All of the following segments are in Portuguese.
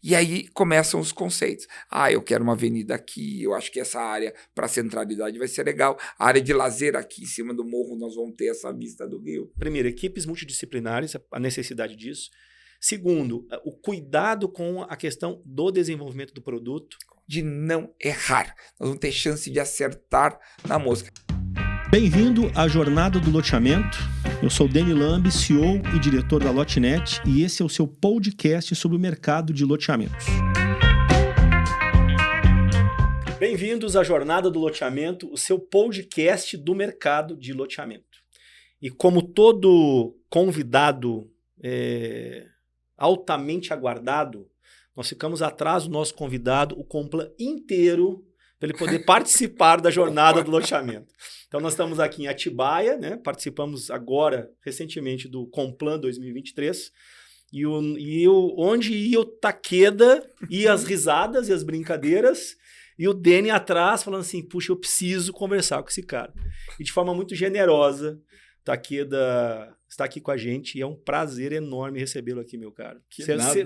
E aí começam os conceitos. Eu quero uma avenida aqui, eu acho que essa área para centralidade vai ser legal. A área de lazer aqui em cima do morro, nós vamos ter essa vista do rio. Primeiro, equipes multidisciplinares, a necessidade disso. Segundo, o cuidado com a questão do desenvolvimento do produto. De não errar. Nós vamos ter chance de acertar na mosca. Bem-vindo à Jornada do Loteamento. Eu sou Dani Lambi, CEO e diretor da Lotenet, e esse é o seu podcast sobre o mercado de loteamentos. Bem-vindos à Jornada do Loteamento, o seu podcast do mercado de loteamento. E como todo convidado altamente aguardado, nós ficamos atrás do nosso convidado, o Complan inteiro, para ele poder participar da Jornada do Loteamento. Então, nós estamos aqui em Atibaia, né? Participamos agora, recentemente, do Complan 2023, onde ia o Takeda, e as risadas e as brincadeiras, e o Dani atrás falando assim, puxa, eu preciso conversar com esse cara. E de forma muito generosa, Takeda está aqui com a gente e é um prazer enorme recebê-lo aqui, meu cara.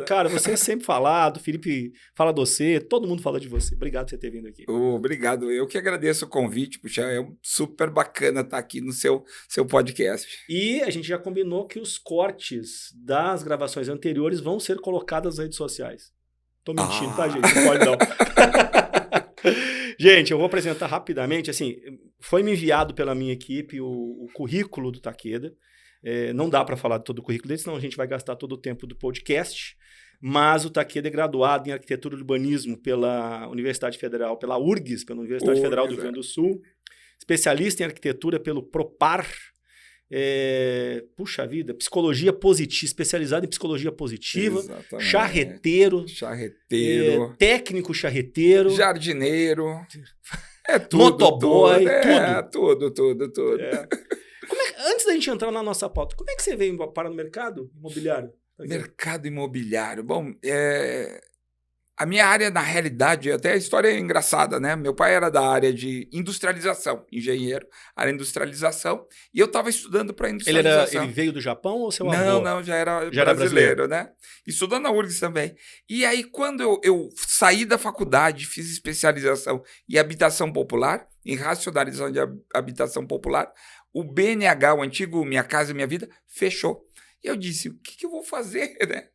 Cara, você é sempre falado, o Felipe fala de você, todo mundo fala de você. Obrigado por você ter vindo aqui. Obrigado, eu que agradeço o convite, puxa, é super bacana estar aqui no seu podcast. E a gente já combinou que os cortes das gravações anteriores vão ser colocados nas redes sociais. Tô mentindo, tá, gente? Não pode não. Gente, eu vou apresentar rapidamente, assim, foi me enviado pela minha equipe o currículo do Takeda. Não dá para falar de todo o currículo dele, senão a gente vai gastar todo o tempo do podcast, mas o Takeda é graduado em Arquitetura e Urbanismo pela Universidade Federal, pela URGS, pela Universidade Federal do Rio Grande do Sul, especialista em Arquitetura pelo Propar, puxa vida, Psicologia Positiva, especializado em Psicologia Positiva, exatamente. Charreteiro, técnico charreteiro, jardineiro, tudo, motoboy, tudo. Antes da gente entrar na nossa pauta, como é que você veio para o mercado imobiliário? Mercado imobiliário. Bom, a minha área, na realidade, até a história é engraçada, né? Meu pai era da área de industrialização, engenheiro, área de industrialização, e eu estava estudando para industrialização. Ele veio do Japão ou seu avô? Não, já era brasileiro, né? Estudando na URGS também. E aí, quando eu saí da faculdade, fiz especialização em habitação popular, em racionalização de habitação popular, o BNH, o antigo Minha Casa Minha Vida, fechou. E eu disse, o que eu vou fazer, né?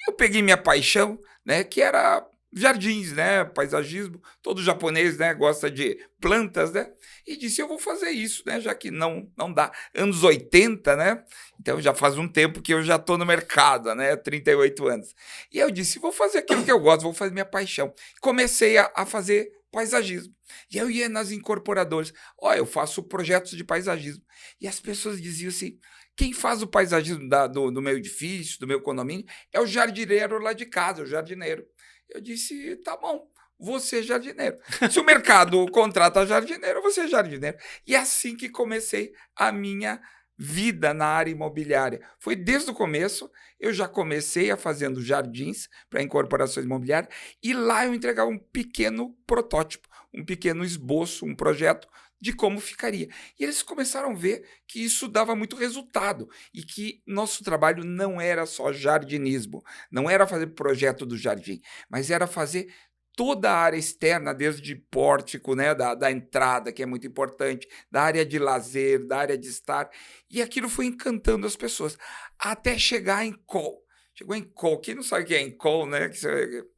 Eu peguei minha paixão, né, que era jardins, né, paisagismo, todo japonês, né, gosta de plantas, né, e disse, eu vou fazer isso, né, já que não dá. Anos 80, né, então já faz um tempo que eu já estou no mercado, né, 38 anos. E eu disse, vou fazer aquilo que eu gosto, vou fazer minha paixão. Comecei a fazer paisagismo. E eu ia nas incorporadoras, eu faço projetos de paisagismo. E as pessoas diziam assim, quem faz o paisagismo do meu edifício, do meu condomínio, é o jardineiro lá de casa, o jardineiro. Eu disse, tá bom, vou ser jardineiro. Se o mercado contrata jardineiro, eu vou ser jardineiro. E é assim que comecei a minha vida na área imobiliária. Foi desde o começo, eu já comecei fazendo jardins para incorporações imobiliárias, e lá eu entregava um pequeno protótipo, um pequeno esboço, um projeto de como ficaria. E eles começaram a ver que isso dava muito resultado e que nosso trabalho não era só jardinismo, não era fazer projeto do jardim, mas era fazer toda a área externa, desde pórtico, né, da entrada, que é muito importante, da área de lazer, da área de estar. E aquilo foi encantando as pessoas, até chegar em call. Chegou em call. Quem não sabe o que é em call, né?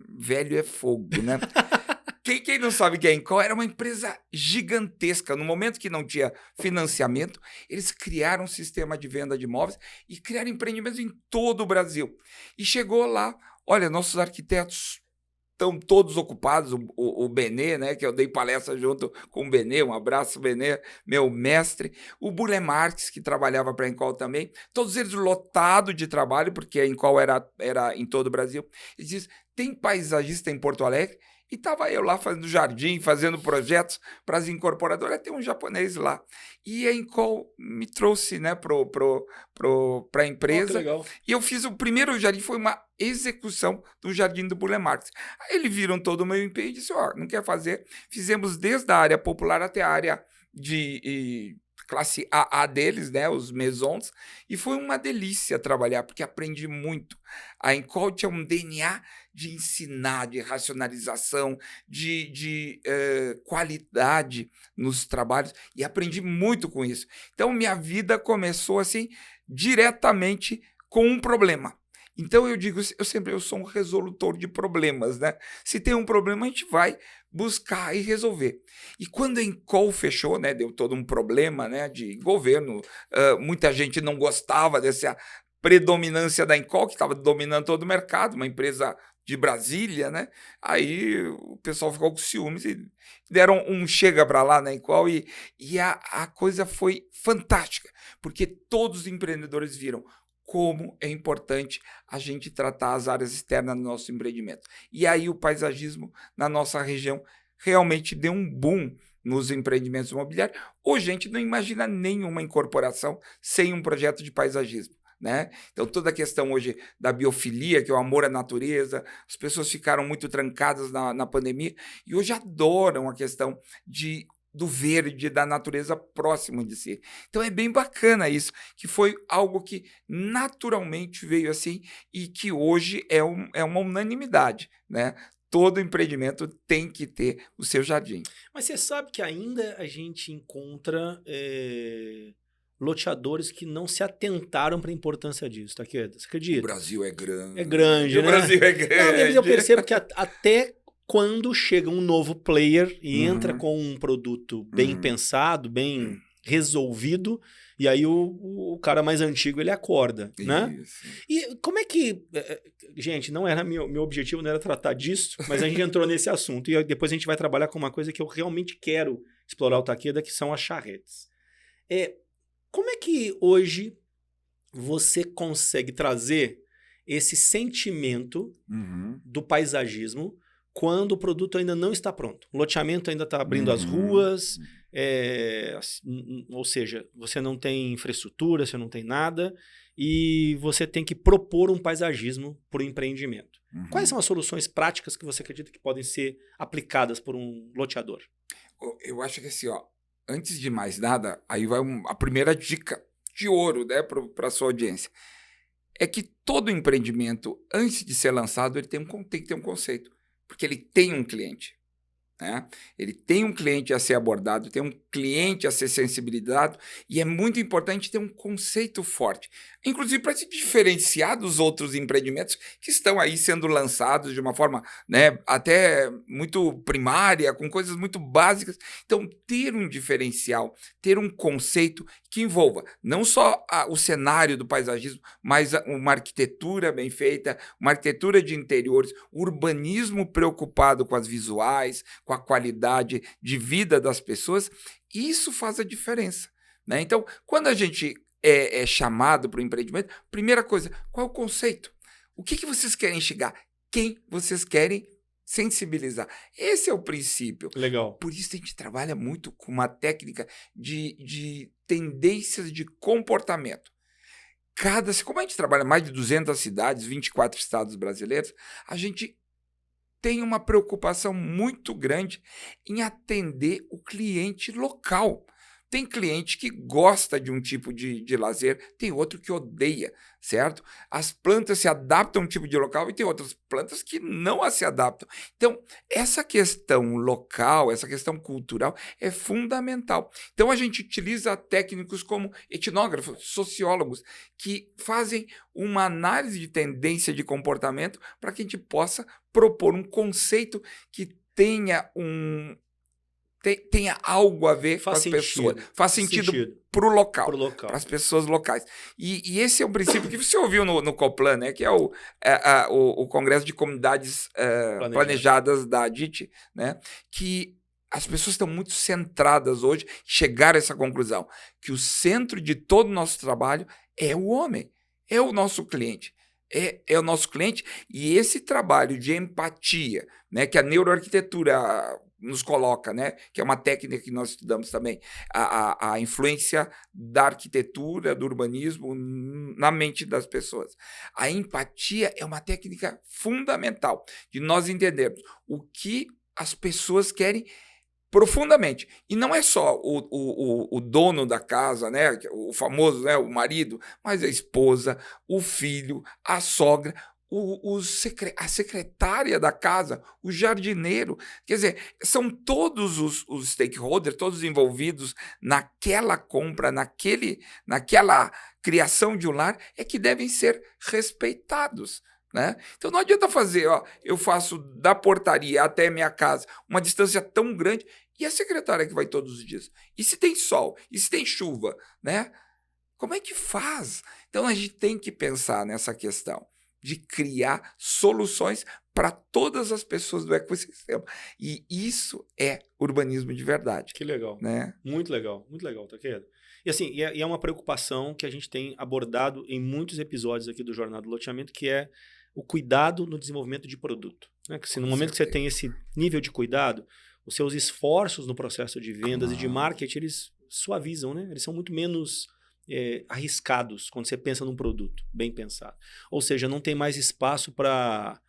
Velho é fogo, né? Quem não sabe o que é Encol, era uma empresa gigantesca. No momento que não tinha financiamento, eles criaram um sistema de venda de imóveis e criaram empreendimentos em todo o Brasil. E chegou lá, olha, nossos arquitetos estão todos ocupados, o Benê, né, que eu dei palestra junto com o Benê, um abraço, Benê, meu mestre, o Burle Marx, que trabalhava para a Encol também, todos eles lotados de trabalho, porque a Encol era em todo o Brasil. Eles dizem, tem paisagista em Porto Alegre? E estava eu lá fazendo jardim, fazendo projetos para as incorporadoras. Tem um japonês lá. E a Encol me trouxe, né, para a empresa. Legal. E eu fiz o primeiro jardim, foi uma execução do jardim do Burle Marx. Aí eles viram todo o meu empenho e disseram, não quer fazer? Fizemos desde a área popular até a área de classe AA deles, né, os Maisons, e foi uma delícia trabalhar, porque aprendi muito. A Encol tinha um DNA de ensinar, de racionalização, de qualidade nos trabalhos, e aprendi muito com isso. Então, minha vida começou assim, diretamente com um problema. Então, eu digo, eu sou um resolutor de problemas, né? Se tem um problema, a gente vai buscar e resolver. E quando a Encol fechou, né, deu todo um problema, né, de governo, muita gente não gostava dessa predominância da Encol, que estava dominando todo o mercado, uma empresa de Brasília, né? Aí o pessoal ficou com ciúmes e deram um chega para lá na Encol e a coisa foi fantástica, porque todos os empreendedores viram como é importante a gente tratar as áreas externas do nosso empreendimento. E aí o paisagismo na nossa região realmente deu um boom nos empreendimentos imobiliários. Hoje a gente não imagina nenhuma incorporação sem um projeto de paisagismo, né? Então toda a questão hoje da biofilia, que é o amor à natureza, as pessoas ficaram muito trancadas na pandemia e hoje adoram a questão do verde, da natureza próximo de si. Então é bem bacana isso, que foi algo que naturalmente veio assim e que hoje é uma unanimidade, né? Todo empreendimento tem que ter o seu jardim. Mas você sabe que ainda a gente encontra loteadores que não se atentaram para a importância disso, tá, Taqueda? Você acredita? O Brasil é grande. É grande, né? O Brasil é grande. Não, mas eu percebo que até quando chega um novo player e entra com um produto bem pensado, bem resolvido, e aí o cara mais antigo ele acorda, né? E como é que... Gente, não era meu objetivo, não era tratar disso, mas a gente entrou nesse assunto e depois a gente vai trabalhar com uma coisa que eu realmente quero explorar o Taqueda, que são as charretes. Como é que hoje você consegue trazer esse sentimento do paisagismo quando o produto ainda não está pronto? O loteamento ainda está abrindo as ruas, ou seja, você não tem infraestrutura, você não tem nada, e você tem que propor um paisagismo para o empreendimento. Quais são as soluções práticas que você acredita que podem ser aplicadas por um loteador? Eu acho que assim, ó, antes de mais nada, aí vai a primeira dica de ouro, né, para a sua audiência. É que todo empreendimento, antes de ser lançado, ele tem que ter um conceito. Porque ele tem um cliente, né? Ele tem um cliente a ser abordado, tem um cliente a ser sensibilizado e é muito importante ter um conceito forte. Inclusive para se diferenciar dos outros empreendimentos que estão aí sendo lançados de uma forma, né, até muito primária, com coisas muito básicas. Então, ter um diferencial, ter um conceito que envolva não só o cenário do paisagismo, mas uma arquitetura bem feita, uma arquitetura de interiores, urbanismo preocupado com as visuais, com a qualidade de vida das pessoas, isso faz a diferença, né? Então, quando a gente é chamado para o empreendimento, primeira coisa, qual é o conceito? O que vocês querem chegar? Quem vocês querem sensibilizar? Esse é o princípio. Legal. Por isso a gente trabalha muito com uma técnica de tendências de comportamento. Como a gente trabalha mais de 200 cidades, 24 estados brasileiros, a gente tem uma preocupação muito grande em atender o cliente local. Tem cliente que gosta de um tipo de lazer, tem outro que odeia, certo? As plantas se adaptam a um tipo de local e tem outras plantas que não se adaptam. Então, essa questão local, essa questão cultural é fundamental. Então, a gente utiliza técnicos como etnógrafos, sociólogos, que fazem uma análise de tendência de comportamento para que a gente possa propor um conceito que tenha algo a ver com as pessoas. Faz sentido para o local, para as pessoas locais. E esse é um princípio que você ouviu no Coplan, né, que é o Congresso de Comunidades Planejadas da ADIT, né, que as pessoas estão muito centradas hoje, chegaram a essa conclusão, que o centro de todo o nosso trabalho é o homem, é o nosso cliente. É o nosso cliente, e esse trabalho de empatia, né, que a neuroarquitetura nos coloca, né, que é uma técnica que nós estudamos também, a influência da arquitetura, do urbanismo na mente das pessoas. A empatia é uma técnica fundamental de nós entendermos o que as pessoas querem profundamente. E não é só o dono da casa, né, o famoso, né, o marido, mas a esposa, o filho, a sogra, a secretária da casa, o jardineiro. Quer dizer, são todos os stakeholders, todos envolvidos naquela compra, naquela criação de um lar, é que devem ser respeitados. Né? Então não adianta fazer, eu faço da portaria até minha casa uma distância tão grande, e a secretária que vai todos os dias? E se tem sol? E se tem chuva? Né? Como é que faz? Então a gente tem que pensar nessa questão de criar soluções para todas as pessoas do ecossistema. E isso é urbanismo de verdade. Que legal. Né? Muito legal, Takeda. E assim, é uma preocupação que a gente tem abordado em muitos episódios aqui do Jornada do Loteamento, que é o cuidado no desenvolvimento de produto. Né? Que se no momento que você tem esse nível de cuidado, os seus esforços no processo de vendas e de marketing, eles suavizam, né? Eles são muito menos arriscados quando você pensa num produto bem pensado. Ou seja, não tem mais espaço para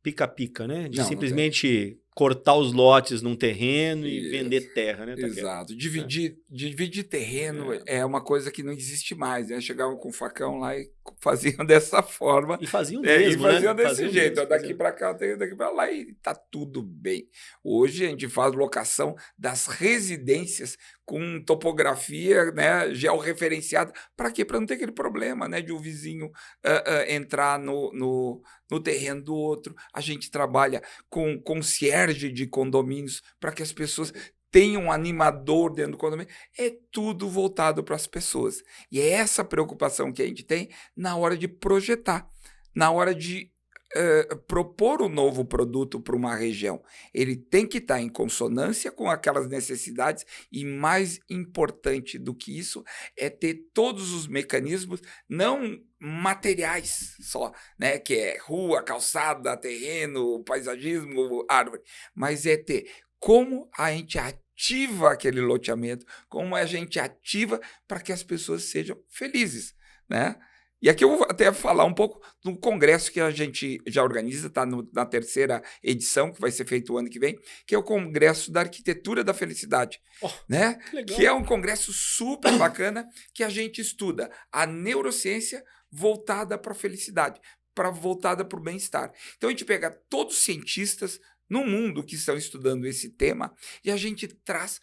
pica-pica, né? De simplesmente cortar os lotes num terreno e vender terra, né? Exato. Dividir terreno é uma coisa que não existe mais, né? Chegavam com o facão lá e faziam dessa forma. E faziam mesmo, e faziam desse jeito. Daqui para cá, daqui para lá, e tá tudo bem. Hoje a gente faz locação das residências com topografia, né, georreferenciada. Para quê? Para não ter aquele problema, né, de um vizinho entrar no terreno do outro. A gente trabalha com concierge de condomínios para que as pessoas tenham um animador dentro do condomínio. É tudo voltado para as pessoas. E é essa preocupação que a gente tem na hora de projetar, na hora de propor um novo produto para uma região. Ele tem que estar em consonância com aquelas necessidades, e mais importante do que isso é ter todos os mecanismos, não materiais só, né, que é rua, calçada, terreno, paisagismo, árvore, mas é ter como a gente ativa aquele loteamento, como a gente ativa para que as pessoas sejam felizes, né? E aqui eu vou até falar um pouco do congresso que a gente já organiza, está na 3ª edição, que vai ser feito o ano que vem, que é o Congresso da Arquitetura da Felicidade. Né? Que é um congresso super bacana, que a gente estuda a neurociência voltada para a felicidade, voltada para o bem-estar. Então a gente pega todos os cientistas no mundo que estão estudando esse tema e a gente traz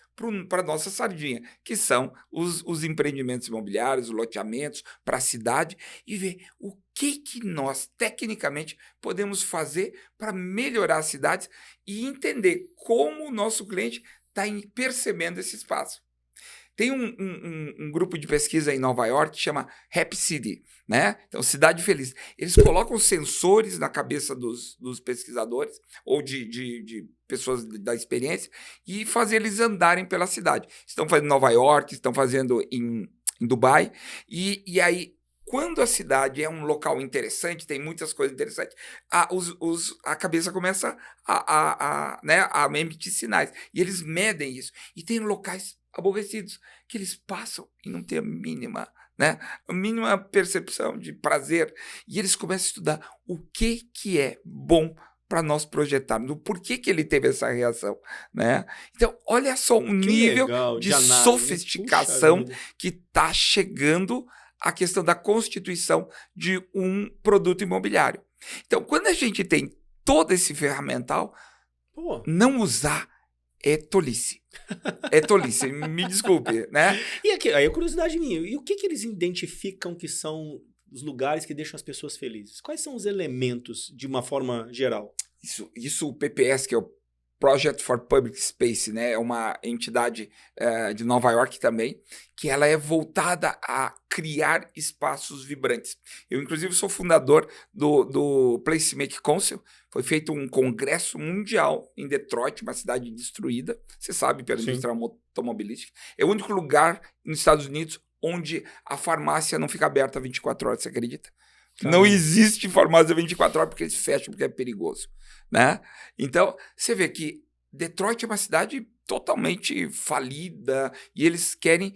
para a nossa sardinha, que são os empreendimentos imobiliários, os loteamentos para a cidade, e ver o que nós, tecnicamente, podemos fazer para melhorar as cidades e entender como o nosso cliente está percebendo esse espaço. Tem um grupo de pesquisa em Nova York que chama Happy City, né? Então, Cidade Feliz. Eles colocam sensores na cabeça dos pesquisadores ou de pessoas da experiência e fazem eles andarem pela cidade. Estão fazendo em Nova York, estão fazendo em Dubai. E aí, quando a cidade é um local interessante, tem muitas coisas interessantes, a cabeça começa a emitir sinais. E eles medem isso. E tem locais aborrecidos, que eles passam e não têm a mínima percepção de prazer. E eles começam a estudar o que é bom para nós projetarmos, o porquê que ele teve essa reação. Né? Então, olha só o nível de sofisticação que está chegando a questão da constituição de um produto imobiliário. Então, quando a gente tem todo esse ferramental, não usar é tolice. É tolice, me desculpe, né? E aqui, aí a curiosidade minha, e o que eles identificam que são os lugares que deixam as pessoas felizes? Quais são os elementos, de uma forma geral? Isso o PPS, que é o Project for Public Space, né? É uma entidade de Nova York também, que ela é voltada a criar espaços vibrantes. Eu, inclusive, sou fundador do Placemaking Council. Foi feito um congresso mundial em Detroit, uma cidade destruída, você sabe, pela indústria automobilística. É o único lugar nos Estados Unidos onde a farmácia não fica aberta 24 horas, você acredita? Não existe farmácia 24 horas porque eles fecham, porque é perigoso. Né? Então, você vê que Detroit é uma cidade totalmente falida e eles querem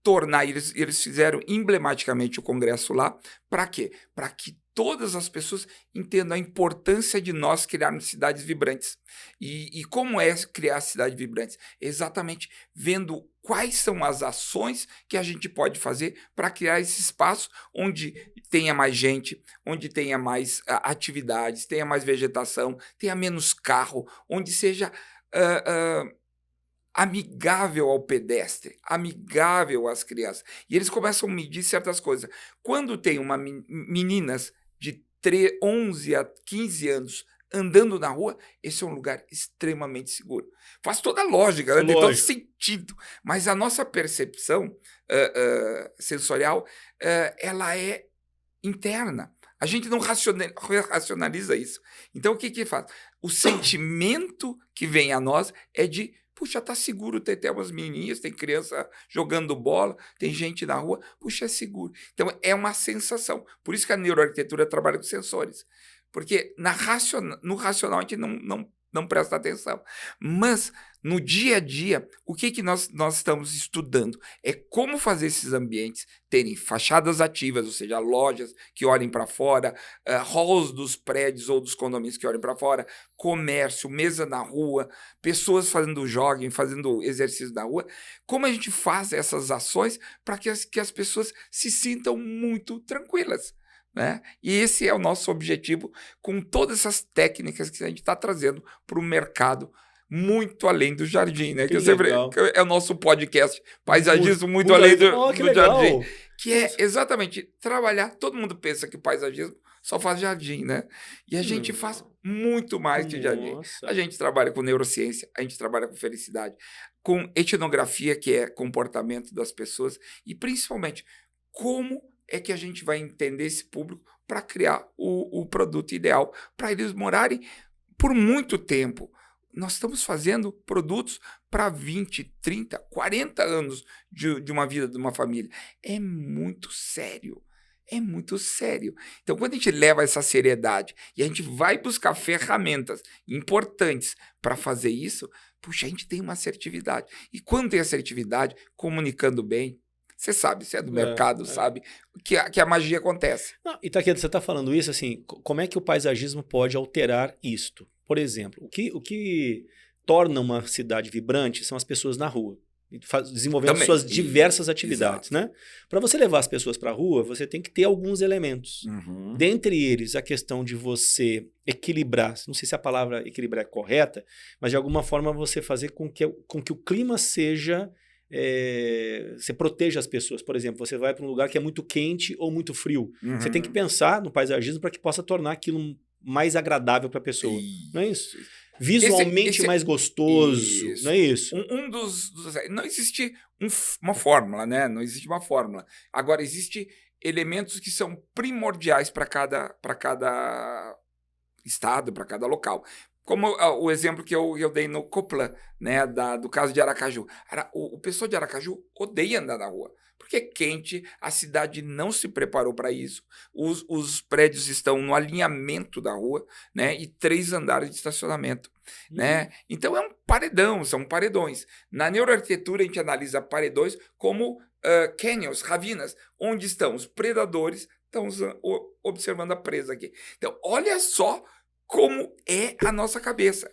tornar, eles fizeram emblematicamente o congresso lá, para quê? Para que todas as pessoas entendam a importância de nós criarmos cidades vibrantes. E como é criar cidades vibrantes? Exatamente vendo quais são as ações que a gente pode fazer para criar esse espaço onde tenha mais gente, onde tenha mais atividades, tenha mais vegetação, tenha menos carro, onde seja amigável ao pedestre, amigável às crianças. E eles começam a medir certas coisas. Quando tem meninas de 11 a 15 anos andando na rua, esse é um lugar extremamente seguro. Faz toda a lógica, né? Tem todo sentido. Mas a nossa percepção sensorial, ela é interna. A gente não racionaliza isso. Então, o que faz? O sentimento que vem a nós é de puxa, tá seguro, tem até umas menininhas, tem criança jogando bola, tem gente na rua, puxa, é seguro. Então, é uma sensação. Por isso que a neuroarquitetura trabalha com sensores. Porque no racional a gente não presta atenção. Mas, no dia a dia, o que nós estamos estudando? É como fazer esses ambientes terem fachadas ativas, ou seja, lojas que olhem para fora, halls dos prédios ou dos condomínios que olhem para fora, comércio, mesa na rua, pessoas fazendo jogging, fazendo exercício na rua. Como a gente faz essas ações para que as pessoas se sintam muito tranquilas? Né? E esse é o nosso objetivo com todas essas técnicas que a gente está trazendo para o mercado, muito além do jardim, né? Que é o nosso podcast, Paisagismo muito além do jardim, que é exatamente trabalhar. Todo mundo pensa que o paisagismo só faz jardim, né? E a gente faz muito mais que jardim. A gente trabalha com neurociência, a gente trabalha com felicidade, com etnografia, que é comportamento das pessoas, e principalmente como é que a gente vai entender esse público para criar o produto ideal, para eles morarem por muito tempo. Nós estamos fazendo produtos para 20, 30, 40 anos de uma vida de uma família. É muito sério. É muito sério. Então, quando a gente leva essa seriedade e a gente vai buscar ferramentas importantes para fazer isso, puxa, a gente tem uma assertividade. E quando tem assertividade, comunicando bem, você sabe, você é do mercado, sabe que a magia acontece. Não, e Takeda, você está falando isso, assim, como é que o paisagismo pode alterar isto? Por exemplo, o que torna uma cidade vibrante são as pessoas na rua, desenvolvendo suas diversas atividades, né? Para você levar as pessoas para a rua, você tem que ter alguns elementos. Dentre eles, a questão de você equilibrar, não sei se a palavra equilibrar é correta, mas de alguma forma você fazer com que o clima seja... você proteja as pessoas. Por exemplo, você vai para um lugar que é muito quente ou muito frio. Você tem que pensar no paisagismo para que possa tornar aquilo mais agradável para a pessoa. Não é isso? Visualmente mais gostoso. Isso. Não é isso? Não existe uma fórmula, né? Não existe uma fórmula. Agora, existem elementos que são primordiais para cada estado, para cada local. Como o exemplo que eu dei no Coplan, né, do caso de Aracaju. O pessoal de Aracaju odeia andar na rua, porque é quente, a cidade não se preparou para isso, os prédios estão no alinhamento da rua, né, e 3 andares de estacionamento. Né? Então é um paredão, são paredões. Na neuroarquitetura a gente analisa paredões como canyons, ravinas, onde estão os predadores, estão observando a presa aqui. Então olha só como é a nossa cabeça.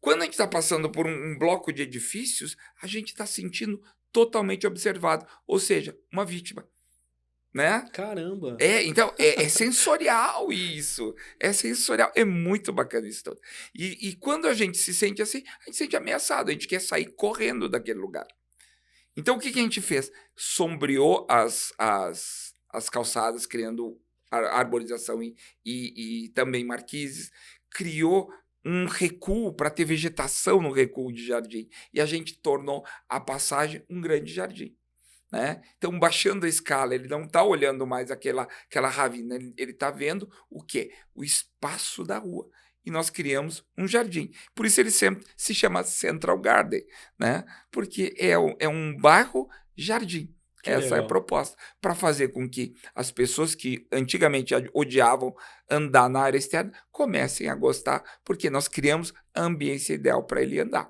Quando a gente está passando por um bloco de edifícios, a gente está sentindo totalmente observado, ou seja, uma vítima. Né? Caramba! Então, é sensorial isso. É sensorial. É muito bacana isso tudo. E quando a gente se sente assim, a gente se sente ameaçado, a gente quer sair correndo daquele lugar. Então, o que a gente fez? Sombreou as calçadas, criando arborização e também marquises, criou um recuo para ter vegetação no recuo de jardim. E a gente tornou a passagem um grande jardim. Né? Então, baixando a escala, ele não está olhando mais aquela ravina, ele está vendo o quê? O espaço da rua. E nós criamos um jardim. Por isso ele sempre se chama Central Garden, né? Porque é um bairro jardim. Essa é a proposta, para fazer com que as pessoas que antigamente odiavam andar na área externa comecem a gostar, porque nós criamos a ambiência ideal para ele andar.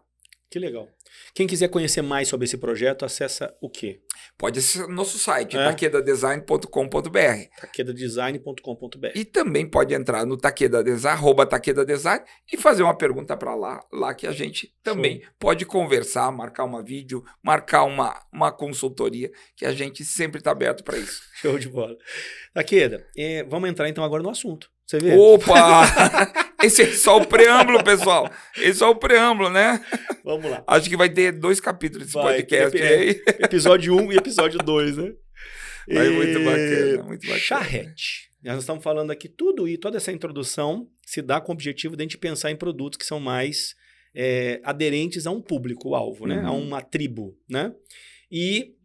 Que legal. Quem quiser conhecer mais sobre esse projeto, acessa o quê? Pode acessar nosso site, takedadesign.com.br. takedadesign.com.br. E também pode entrar no Takeda Design, @takedadesign, e fazer uma pergunta para lá que a gente também pode conversar, marcar uma vídeo, marcar uma consultoria, que a gente sempre está aberto para isso. Show de bola. Takeda, vamos entrar então agora no assunto. Você vê? Opa! Esse é só o preâmbulo, pessoal. Esse é o preâmbulo, né? Vamos lá. Acho que vai ter 2 capítulos desse podcast aí. Episódio 1 e episódio 2, né? Muito bacana, muito bacana. Charrete. Nós estamos falando aqui toda essa introdução se dá com o objetivo de a gente pensar em produtos que são mais aderentes a um público-alvo, né? A uma tribo, né? E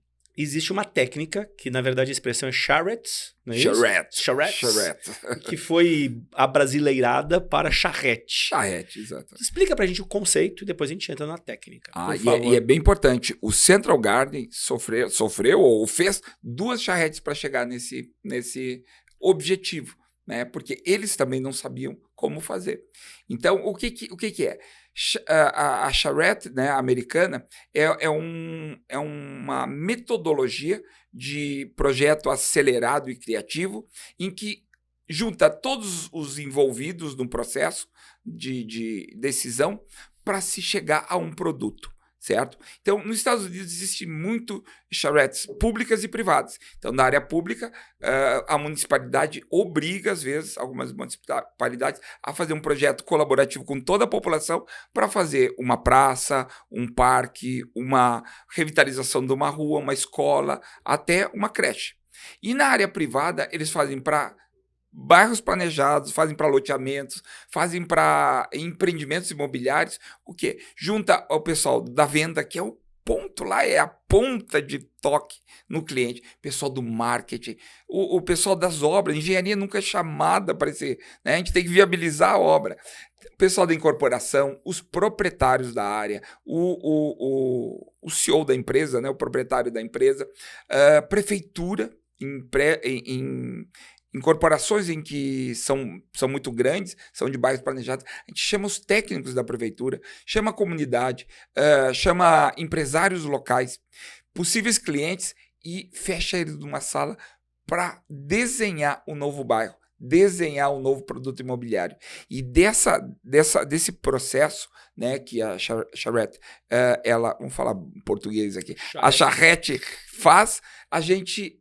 existe uma técnica, que na verdade a expressão é charrettes, não é isso? Charrettes. Que foi abrasileirada para charrete. Charrete, exato. Explica pra gente o conceito e depois a gente entra na técnica. E é bem importante, o Central Garden sofreu ou fez 2 charretes para chegar nesse objetivo, né? Porque eles também não sabiam como fazer. Então, o que é? A charrete, né, americana é uma metodologia de projeto acelerado e criativo em que junta todos os envolvidos no processo de decisão para se chegar a um produto, certo? Então, nos Estados Unidos existe muito charretes públicas e privadas. Então, na área pública, a municipalidade obriga, às vezes, algumas municipalidades a fazer um projeto colaborativo com toda a população para fazer uma praça, um parque, uma revitalização de uma rua, uma escola, até uma creche. E na área privada, eles fazem para bairros planejados, fazem para loteamentos, fazem para empreendimentos imobiliários, o quê? Junta o pessoal da venda, que é o ponto lá, é a ponta de toque no cliente, pessoal do marketing, o pessoal das obras, engenharia nunca é chamada para esse, né? A gente tem que viabilizar a obra. O pessoal da incorporação, os proprietários da área, o CEO da empresa, né? O proprietário da empresa, prefeitura, em corporações em que são muito grandes, são de bairros planejados, a gente chama os técnicos da prefeitura, chama a comunidade, chama empresários locais, possíveis clientes e fecha eles numa sala para desenhar o novo bairro, desenhar o novo produto imobiliário. E desse processo, né, que a charrete, vamos falar em português aqui, a charrete faz, a gente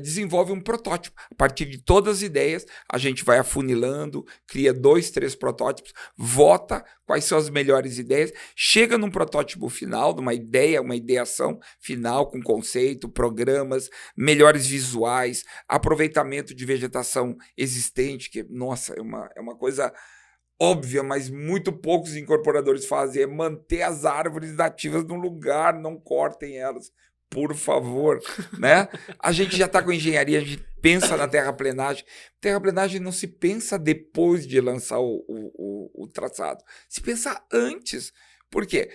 desenvolve um protótipo. A partir de todas as ideias, a gente vai afunilando, cria 2, 3 protótipos, vota quais são as melhores ideias, chega num protótipo final, numa ideia, uma ideação final com conceito, programas, melhores visuais, aproveitamento de vegetação existente, que, nossa, é uma coisa óbvia, mas muito poucos incorporadores fazem, é manter as árvores nativas no lugar, não cortem elas. Por favor, né? A gente já está com engenharia, a gente pensa na terraplenagem. Terraplenagem não se pensa depois de lançar o traçado, se pensa antes. Por quê?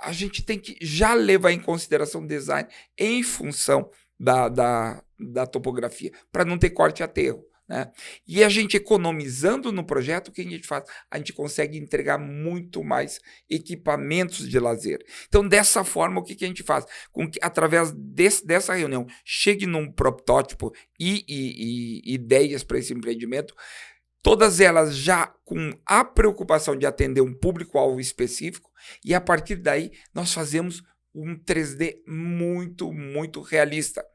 A gente tem que já levar em consideração o design em função da topografia, para não ter corte e aterro, né? E a gente economizando no projeto, o que a gente faz? A gente consegue entregar muito mais equipamentos de lazer. Então, dessa forma, o que a gente faz? Com que, através dessa reunião, chegue num protótipo e ideias para esse empreendimento, todas elas já com a preocupação de atender um público-alvo específico, e a partir daí nós fazemos um 3D muito, muito realista.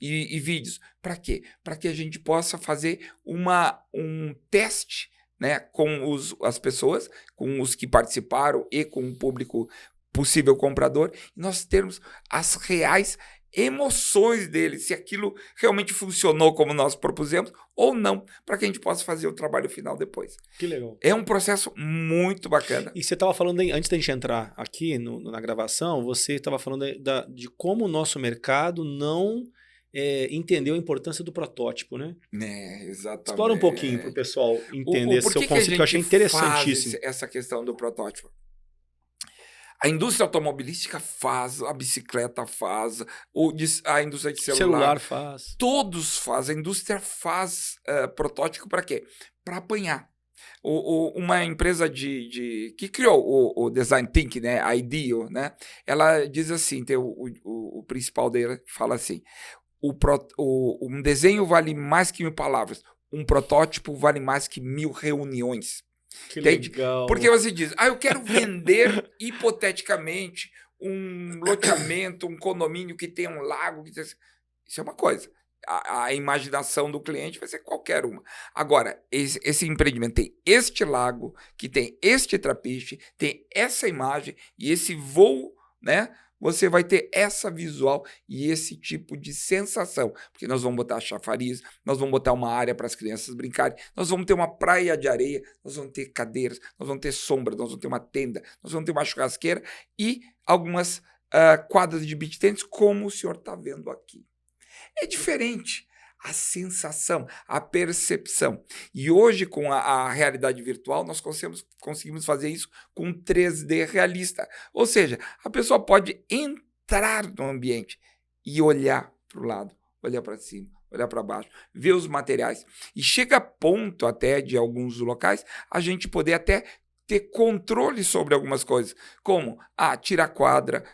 E vídeos. Para quê? Para que a gente possa fazer um teste, né, com as pessoas, com os que participaram e com o público possível comprador, e nós termos as reais emoções deles, se aquilo realmente funcionou como nós propusemos ou não, para que a gente possa fazer o trabalho final depois. Que legal. É um processo muito bacana. E você estava falando, antes da gente entrar aqui na gravação, você estava falando de como o nosso mercado não entendeu a importância do protótipo, né? Exatamente. Explora um pouquinho para o pessoal entender esse seu conceito, que eu achei interessantíssimo. Essa questão do protótipo. A indústria automobilística faz, a bicicleta faz, a indústria de celular faz. Todos fazem. A indústria faz protótipo para quê? Para apanhar. Uma empresa que criou o Design Thinking, né, a IDEO, né, ela diz assim, tem o principal dela fala assim, um desenho vale mais que 1000 palavras, um protótipo vale mais que 1000 reuniões. Que Entende? legal. Porque você diz, eu quero vender hipoteticamente um loteamento, um condomínio que tem um lago. Isso é uma coisa. A imaginação do cliente vai ser qualquer uma. Agora, esse empreendimento tem este lago, que tem este trapiche, tem essa imagem e esse voo, né? Você vai ter essa visual e esse tipo de sensação. Porque nós vamos botar chafariz, nós vamos botar uma área para as crianças brincarem, nós vamos ter uma praia de areia, nós vamos ter cadeiras, nós vamos ter sombra, nós vamos ter uma tenda, nós vamos ter uma churrasqueira e algumas quadras de beach tennis, como o senhor está vendo aqui. É diferente a sensação, a percepção. E hoje, com a realidade virtual, nós conseguimos fazer isso com 3D realista. Ou seja, a pessoa pode entrar no ambiente e olhar para o lado, olhar para cima, olhar para baixo, ver os materiais. E chega a ponto até de alguns locais a gente poder até ter controle sobre algumas coisas, como tira a quadra,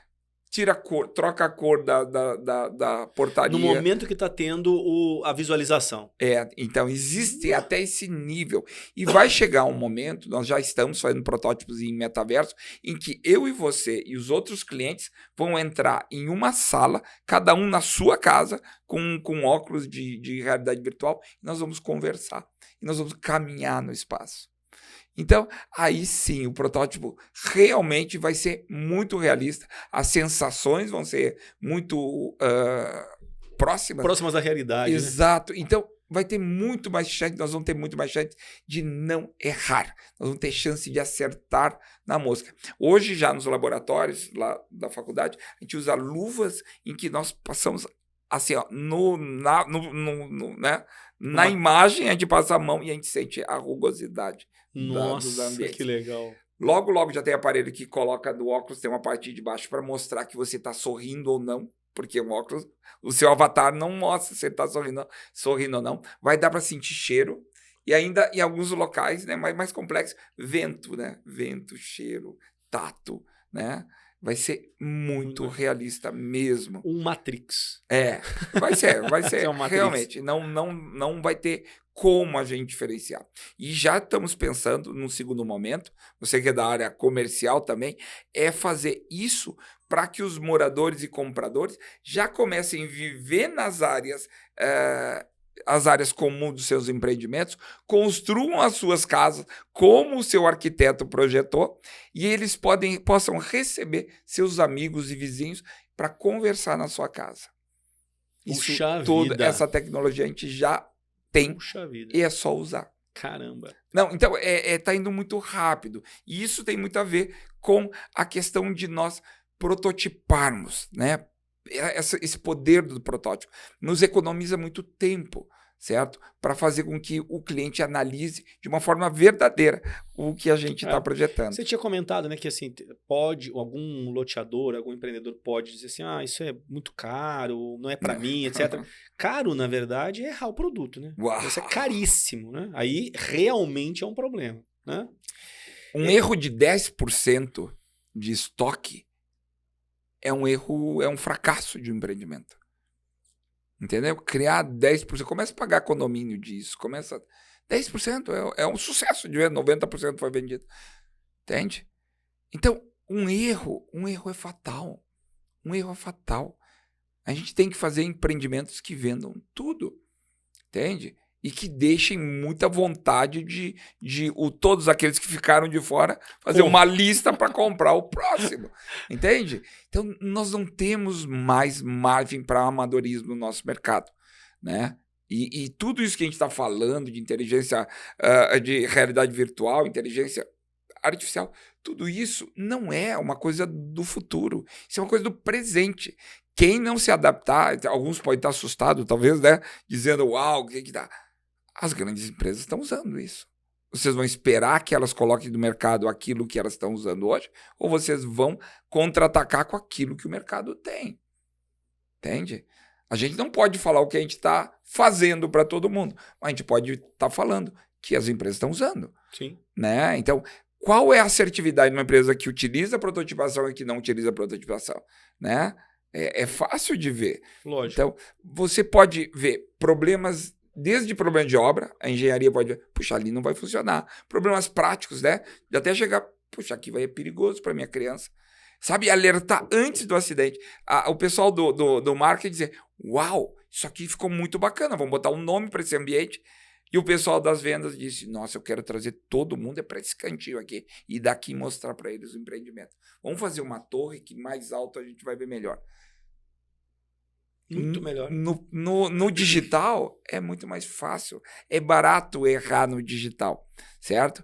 tira a cor, troca a cor da portaria. No momento que está tendo a visualização. Então existe até esse nível. E vai chegar um momento, nós já estamos fazendo protótipos em metaverso, em que eu e você e os outros clientes vão entrar em uma sala, cada um na sua casa, com óculos de realidade virtual, e nós vamos conversar. E nós vamos caminhar no espaço. Então, aí sim, o protótipo realmente vai ser muito realista, as sensações vão ser muito próximas. Próximas da realidade. Exato. Né? Então, vai ter muito mais chance, nós vamos ter muito mais chance de não errar. Nós vamos ter chance de acertar na mosca. Hoje, já nos laboratórios lá da faculdade, a gente usa luvas em que nós passamos assim, na imagem, a gente passa a mão e a gente sente a rugosidade. Nossa, que legal. Logo já tem aparelho que coloca no óculos, tem uma parte de baixo para mostrar que você está sorrindo ou não, porque o óculos, o seu avatar não mostra se ele está sorrindo ou não. Vai dar para sentir cheiro e ainda em alguns locais, né, mais complexos, vento, né? Vento, cheiro, tato, né? Vai ser muito realista mesmo. Um Matrix. Vai ser realmente. Matrix. Não vai ter como a gente diferenciar. E já estamos pensando, num segundo momento, você que é da área comercial também, é fazer isso para que os moradores e compradores já comecem a viver nas áreas, as áreas comuns dos seus empreendimentos, construam as suas casas como o seu arquiteto projetou e eles possam receber seus amigos e vizinhos para conversar na sua casa. Toda essa tecnologia a gente já tem. E é só usar. Caramba. Não, então, tá indo muito rápido. E isso tem muito a ver com a questão de nós prototiparmos, né? Esse poder do protótipo nos economiza muito tempo, certo? Para fazer com que o cliente analise de uma forma verdadeira o que a gente está projetando. Você tinha comentado, né, que assim, algum loteador, algum empreendedor pode dizer assim, isso é muito caro, não é para mim, etc. Caro, na verdade, é errar o produto, né? Uau. Isso é caríssimo, né? Aí realmente é um problema, né? Um erro de 10% de estoque é um fracasso de um empreendimento. Entendeu? Criar 10%, começa a pagar condomínio disso, 10% é um sucesso de ver, 90% foi vendido. Entende? Então, um erro é fatal. Um erro é fatal. A gente tem que fazer empreendimentos que vendam tudo. Entende? E que deixem muita vontade de todos aqueles que ficaram de fora fazer uma lista para comprar o próximo. Entende? Então, nós não temos mais margem para amadorismo no nosso mercado, né? E tudo isso que a gente está falando de inteligência, de realidade virtual, inteligência artificial, tudo isso não é uma coisa do futuro. Isso é uma coisa do presente. Quem não se adaptar, alguns podem estar assustados, talvez, né? Dizendo, uau, o que dá? As grandes empresas estão usando isso. Vocês vão esperar que elas coloquem no mercado aquilo que elas estão usando hoje? Ou vocês vão contra-atacar com aquilo que o mercado tem? Entende? A gente não pode falar o que a gente está fazendo para todo mundo. Mas a gente pode estar falando que as empresas estão usando. Sim. Né? Então, qual é a assertividade de uma empresa que utiliza a prototipação e que não utiliza a prototipação? Né? É fácil de ver. Lógico. Então, você pode ver problemas, desde problema de obra, a engenharia pode ver, puxa, ali não vai funcionar. Problemas práticos, né? De até chegar, puxa, aqui vai ser perigoso para minha criança. Sabe, alertar antes do acidente. O pessoal do marketing dizer, uau, isso aqui ficou muito bacana, vamos botar um nome para esse ambiente. E o pessoal das vendas disse, nossa, eu quero trazer todo mundo para esse cantinho aqui e daqui mostrar para eles o empreendimento. Vamos fazer uma torre que mais alto a gente vai ver melhor. Muito melhor. No digital é muito mais fácil. É barato errar no digital, certo?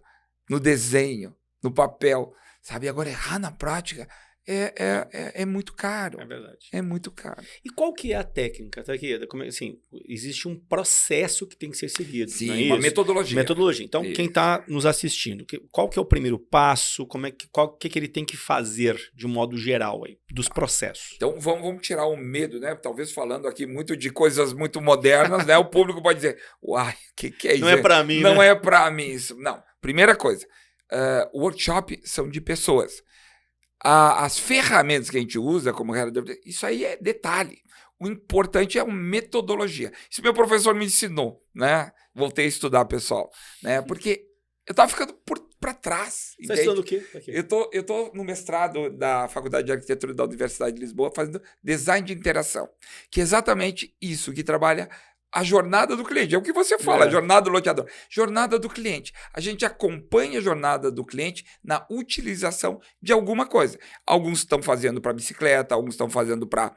No desenho, no papel. Sabe, agora errar na prática é muito caro. É verdade. É muito caro. E qual que é a técnica? Tá aqui, assim, existe um processo que tem que ser seguido. Sim, não é uma isso? metodologia. Metodologia. Então, quem está nos assistindo, qual que é o primeiro passo? Qual que ele tem que fazer de um modo geral aí, dos processos? Então, vamos tirar o medo, né? Talvez falando aqui muito de coisas muito modernas, né? O público pode dizer, uai, o que é isso? Não é para mim, Não né? é para mim isso. Não. Primeira coisa, o workshop são de pessoas. As ferramentas que a gente usa, como isso aí é detalhe. O importante é a metodologia. Isso meu professor me ensinou, né? Voltei a estudar, pessoal, né? Porque eu estava ficando para trás. Você está estudando o quê? Aqui. Eu tô no mestrado da Faculdade de Arquitetura da Universidade de Lisboa, fazendo design de interação, que é exatamente isso, que trabalha a jornada do cliente. É o que você fala, jornada do loteador. Jornada do cliente. A gente acompanha a jornada do cliente na utilização de alguma coisa. Alguns estão fazendo para bicicleta, alguns estão fazendo para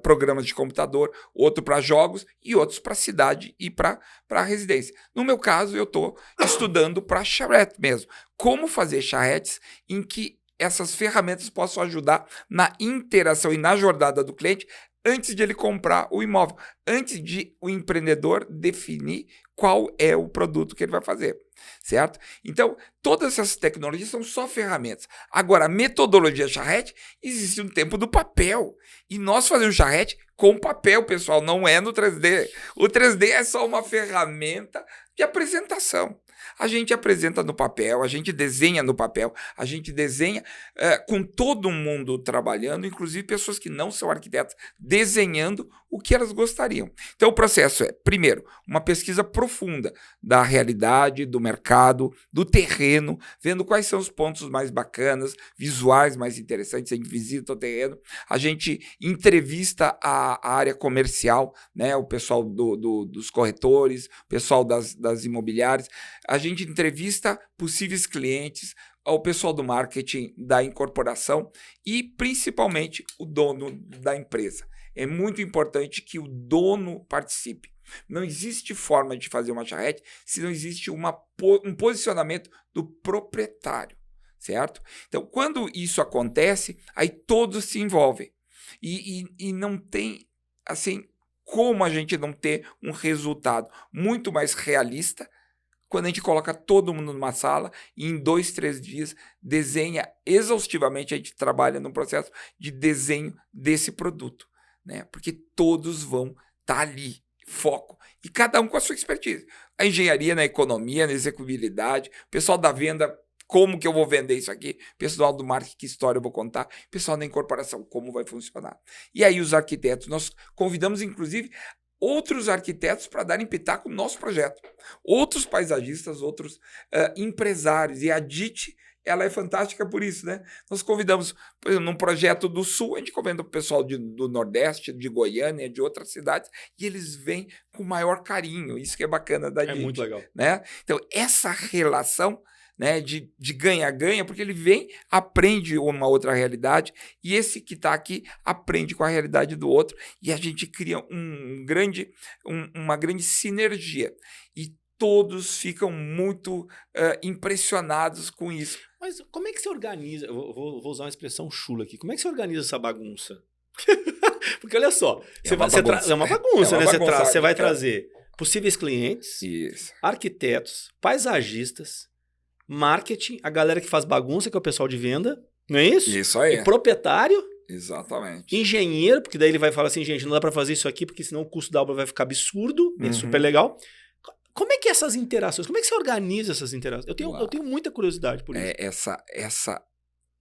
programas de computador, outro para jogos e outros para cidade e para residência. No meu caso, eu estou estudando para charrete mesmo. Como fazer charretes em que essas ferramentas possam ajudar na interação e na jornada do cliente antes de ele comprar o imóvel, antes de o empreendedor definir qual é o produto que ele vai fazer, certo? Então, todas essas tecnologias são só ferramentas. Agora, a metodologia charrete existe no tempo do papel. E nós fazemos charrete com papel, pessoal, não é no 3D. O 3D é só uma ferramenta de apresentação. A gente apresenta no papel, a gente desenha no papel, a gente desenha com todo mundo trabalhando, inclusive pessoas que não são arquitetos, desenhando o que elas gostariam. Então o processo é, primeiro, uma pesquisa profunda da realidade, do mercado, do terreno, vendo quais são os pontos mais bacanas, visuais mais interessantes, a gente visita o terreno, a gente entrevista a área comercial, né, o pessoal dos corretores, o pessoal das imobiliárias, a gente entrevista possíveis clientes, ao pessoal do marketing da incorporação e principalmente o dono da empresa. É muito importante que o dono participe. Não existe forma de fazer uma charrete se não existe um posicionamento do proprietário, certo? Então, quando isso acontece, aí todos se envolvem. E não tem, assim, como a gente não ter um resultado muito mais realista quando a gente coloca todo mundo numa sala e em 2, 3 dias desenha exaustivamente, a gente trabalha no processo de desenho desse produto, né? Porque todos vão estar ali, foco, e cada um com a sua expertise. A engenharia na economia, na execuibilidade, o pessoal da venda, como que eu vou vender isso aqui, o pessoal do marketing, que história eu vou contar, o pessoal da incorporação, como vai funcionar. E aí os arquitetos, nós convidamos inclusive outros arquitetos para darem pitaco no nosso projeto. Outros paisagistas, outros empresários. E a DIT, ela é fantástica por isso, né? Nós convidamos, por exemplo, num projeto do Sul, a gente convida o pessoal do Nordeste, de Goiânia, de outras cidades, e eles vêm com maior carinho. Isso que é bacana da DIT. É muito legal. Né? Então, essa relação, né, de ganha-ganha, porque ele vem, aprende uma outra realidade, e esse que está aqui aprende com a realidade do outro, e a gente cria uma grande sinergia. E todos ficam muito impressionados com isso. Mas como é que você organiza? Eu vou usar uma expressão chula aqui. Como é que você organiza essa bagunça? Porque olha só, é uma bagunça, né? Você vai trazer possíveis clientes, isso, arquitetos, paisagistas, marketing, a galera que faz bagunça, que é o pessoal de venda, não é isso? Isso aí. O proprietário. Exatamente. Engenheiro, porque daí ele vai falar assim, gente, não dá para fazer isso aqui, porque senão o custo da obra vai ficar absurdo, é super legal. Como é que é essas interações? Como é que você organiza essas interações? Eu tenho muita curiosidade por isso.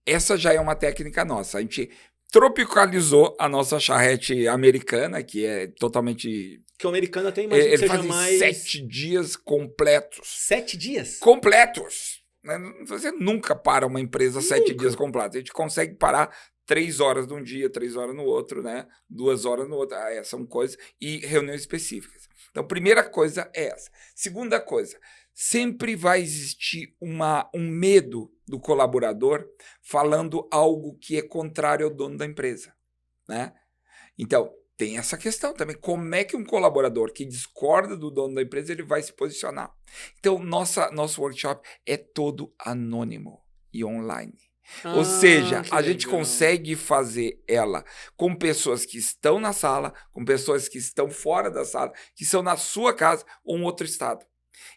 Essa já é uma técnica nossa. A gente tropicalizou a nossa charrete americana, que é totalmente... Que o americano tem, imagino que Ele seja faz mais... 7 dias completos. 7 dias? Completos! Né? Você nunca para uma empresa 7 dias completos. A gente consegue parar 3 horas num dia, 3 horas no outro, né? 2 horas no outro. São coisas. E reuniões específicas. Então, primeira coisa é essa. Segunda coisa, sempre vai existir um medo do colaborador falando algo que é contrário ao dono da empresa, né? Então, tem essa questão também. Como é que um colaborador que discorda do dono da empresa ele vai se posicionar? Então, nosso workshop é todo anônimo e online. Ou seja, a gente consegue fazer ela com pessoas que estão na sala, com pessoas que estão fora da sala, que são na sua casa ou em outro estado.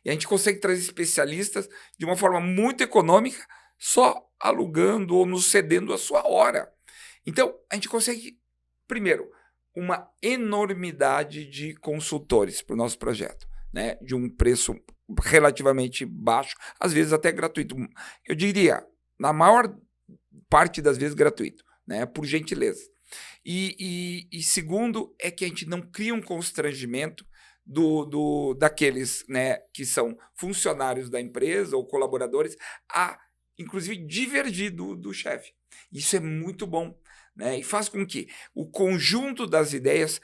E a gente consegue trazer especialistas de uma forma muito econômica, só alugando ou nos cedendo a sua hora. Então, a gente consegue, primeiro, uma enormidade de consultores para o nosso projeto, né? De um preço relativamente baixo, às vezes até gratuito. Eu diria, na maior parte das vezes gratuito, né? Por gentileza. E segundo, é que a gente não cria um constrangimento daqueles, né, que são funcionários da empresa ou colaboradores a, inclusive, divergir do chefe. Isso é muito bom, né? E faz com que o conjunto das ideias,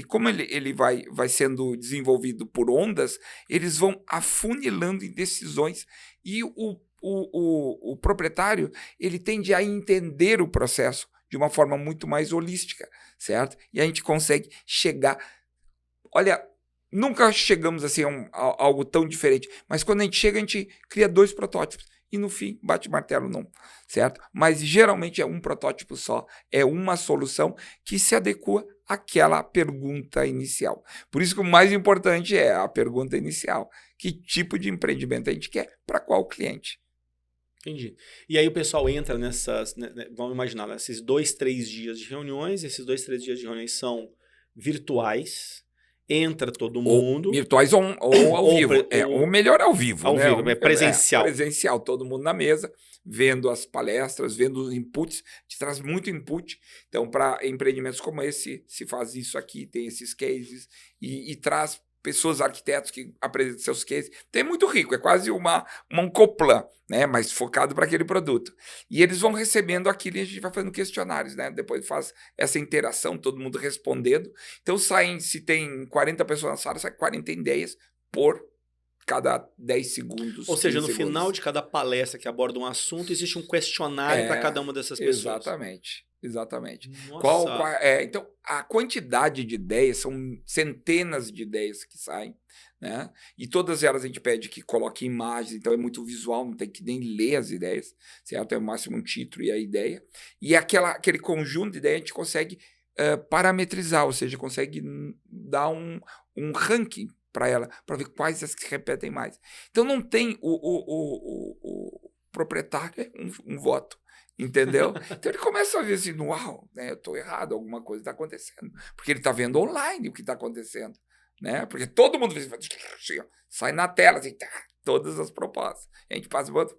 como ele vai sendo desenvolvido por ondas, eles vão afunilando em decisões e o proprietário ele tende a entender o processo de uma forma muito mais holística, certo? E a gente consegue chegar... Olha, nunca chegamos assim a algo tão diferente, mas quando a gente chega, a gente cria 2 protótipos e no fim bate martelo não, certo? Mas geralmente é um protótipo só, é uma solução que se adequa àquela pergunta inicial. Por isso que o mais importante é a pergunta inicial. Que tipo de empreendimento a gente quer para qual cliente? Entendi. E aí o pessoal entra nessas, vamos imaginar, nesses 2, 3 dias de reuniões, esses 2, 3 dias de reuniões são virtuais, entra todo mundo. Ou virtuais ou ao vivo. Ou melhor, ao vivo. Ao né? vivo, é presencial. Presencial, todo mundo na mesa, vendo as palestras, vendo os inputs, te traz muito input. Então, para empreendimentos como esse, se faz isso aqui, tem esses cases, e traz pessoas, arquitetos que apresentam seus cases. Então, é muito rico, é quase um Coplan, né? Mas focado para aquele produto. E eles vão recebendo aquilo e a gente vai fazendo questionários, né? Depois faz essa interação, todo mundo respondendo. Então, se tem 40 pessoas na sala, sai 40 ideias por cada 10 segundos. Ou seja, no final de cada palestra que aborda um assunto, existe um questionário para cada uma dessas pessoas. Exatamente. Nossa. Então, a quantidade de ideias, são centenas de ideias que saem, né? E todas elas a gente pede que coloque imagens, então é muito visual, não tem que nem ler as ideias, certo? É o máximo um título e a ideia. E aquele conjunto de ideias a gente consegue parametrizar, ou seja, consegue dar um ranking para ela, para ver quais as que repetem mais. Então não tem o proprietário um voto. Entendeu? Então ele começa a ver assim, uau, né, eu estou errado, alguma coisa está acontecendo. Porque ele está vendo online o que está acontecendo. Né? Porque todo mundo sai na tela, assim, todas as propostas. A gente passa o outro,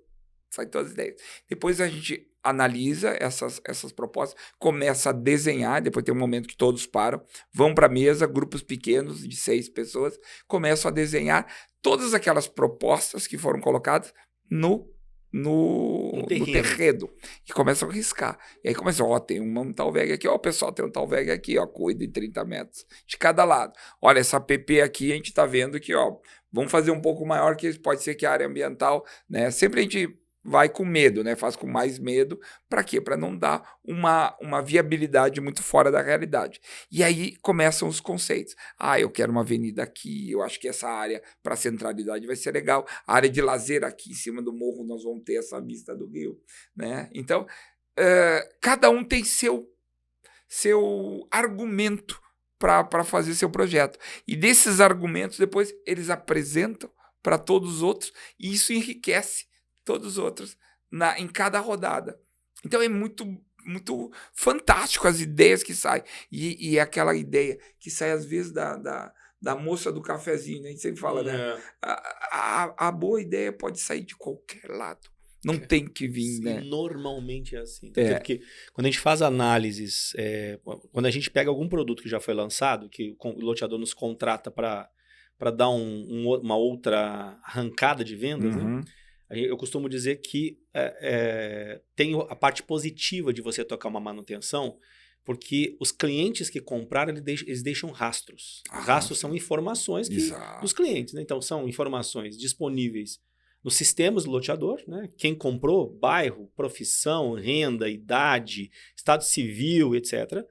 sai todas as ideias. Depois a gente analisa essas propostas, começa a desenhar, depois tem um momento que todos param, vão para a mesa, grupos pequenos de 6 pessoas, começam a desenhar todas aquelas propostas que foram colocadas no terreno, e começam a riscar. E aí começam, tem um tal VEG aqui, pessoal, tem um tal VEG aqui, cuida de 30 metros de cada lado. Olha, essa PP aqui, a gente está vendo que, vamos fazer um pouco maior, que pode ser que a área ambiental, né? Sempre a gente vai com medo, né? Faz com mais medo. Para quê? Para não dar uma viabilidade muito fora da realidade. E aí começam os conceitos. Eu quero uma avenida aqui, eu acho que essa área para centralidade vai ser legal. A área de lazer aqui em cima do morro, nós vamos ter essa vista do rio, né? Então, cada um tem seu argumento para fazer seu projeto. E desses argumentos, depois, eles apresentam para todos os outros e isso enriquece todos os outros em cada rodada. Então é muito, muito fantástico as ideias que saem. E aquela ideia que sai às vezes da moça do cafezinho, né? A gente sempre fala, né? A boa ideia pode sair de qualquer lado. Não tem que vir, né? Normalmente é assim. Porque quando a gente faz análises, quando a gente pega algum produto que já foi lançado, que o loteador nos contrata para dar uma outra arrancada de vendas, né? Eu costumo dizer que tem a parte positiva de você tocar uma manutenção, porque os clientes que compraram, eles deixam rastros. Rastros são informações dos clientes, né? Então, são informações disponíveis nos sistemas do loteador, né? Quem comprou, bairro, profissão, renda, idade, estado civil, etc.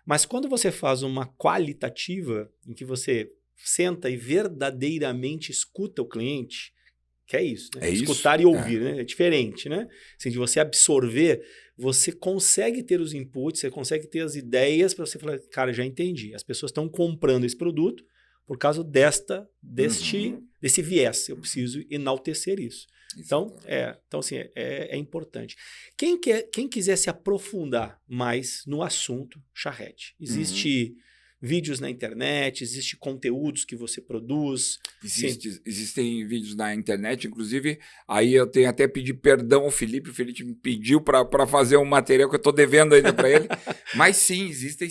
Mas quando você faz uma qualitativa, em que você senta e verdadeiramente escuta o cliente, que é isso, né? Escutar e ouvir, né? É diferente, né? Assim, de você absorver, você consegue ter os inputs, você consegue ter as ideias para você falar, cara, já entendi. As pessoas estão comprando esse produto por causa desse viés. Eu preciso enaltecer isso. Então, assim, é importante. Quem quiser se aprofundar mais no assunto charrete, existe vídeos na internet, existem conteúdos que você produz. Existem vídeos na internet, inclusive, aí eu tenho até pedir perdão ao Felipe, o Felipe me pediu para fazer um material que eu estou devendo ainda para ele, mas sim, existe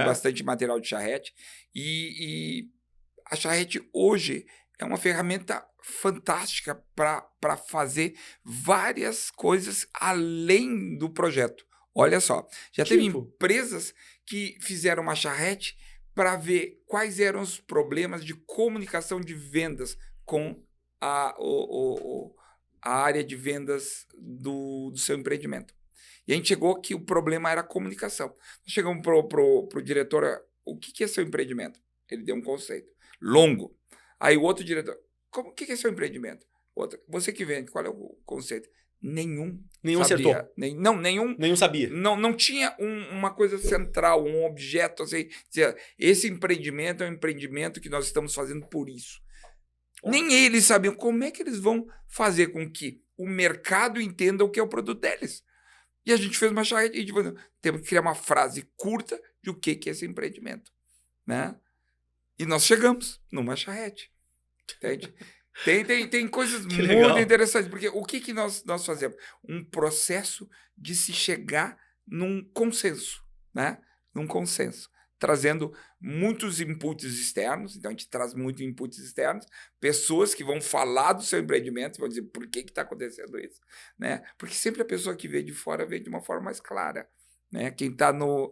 bastante material de charrete, e a charrete hoje é uma ferramenta fantástica para fazer várias coisas além do projeto. Olha só, já teve empresas que fizeram uma charrete para ver quais eram os problemas de comunicação de vendas com a área de vendas do seu empreendimento. E a gente chegou que o problema era a comunicação. Chegamos pro diretor, o que é seu empreendimento? Ele deu um conceito longo. Aí o outro diretor, o que é seu empreendimento? Outro, você que vende, qual é o conceito? Nenhum sabia. Acertou. Nenhum sabia. Não tinha uma coisa central, um objeto assim, dizer, esse empreendimento é um empreendimento que nós estamos fazendo por isso. Nem eles sabiam como é que eles vão fazer com que o mercado entenda o que é o produto deles. E a gente fez uma charrete e falou, temos que criar uma frase curta de o que é esse empreendimento, né? E nós chegamos numa charrete, entende? Tem coisas muito interessantes, porque o que nós fazemos? Um processo de se chegar num consenso, né? Num consenso, trazendo muitos inputs externos, então a gente traz muitos inputs externos, pessoas que vão falar do seu empreendimento, vão dizer por que está acontecendo isso, né? Porque sempre a pessoa que vê de fora vê de uma forma mais clara, né? Quem está no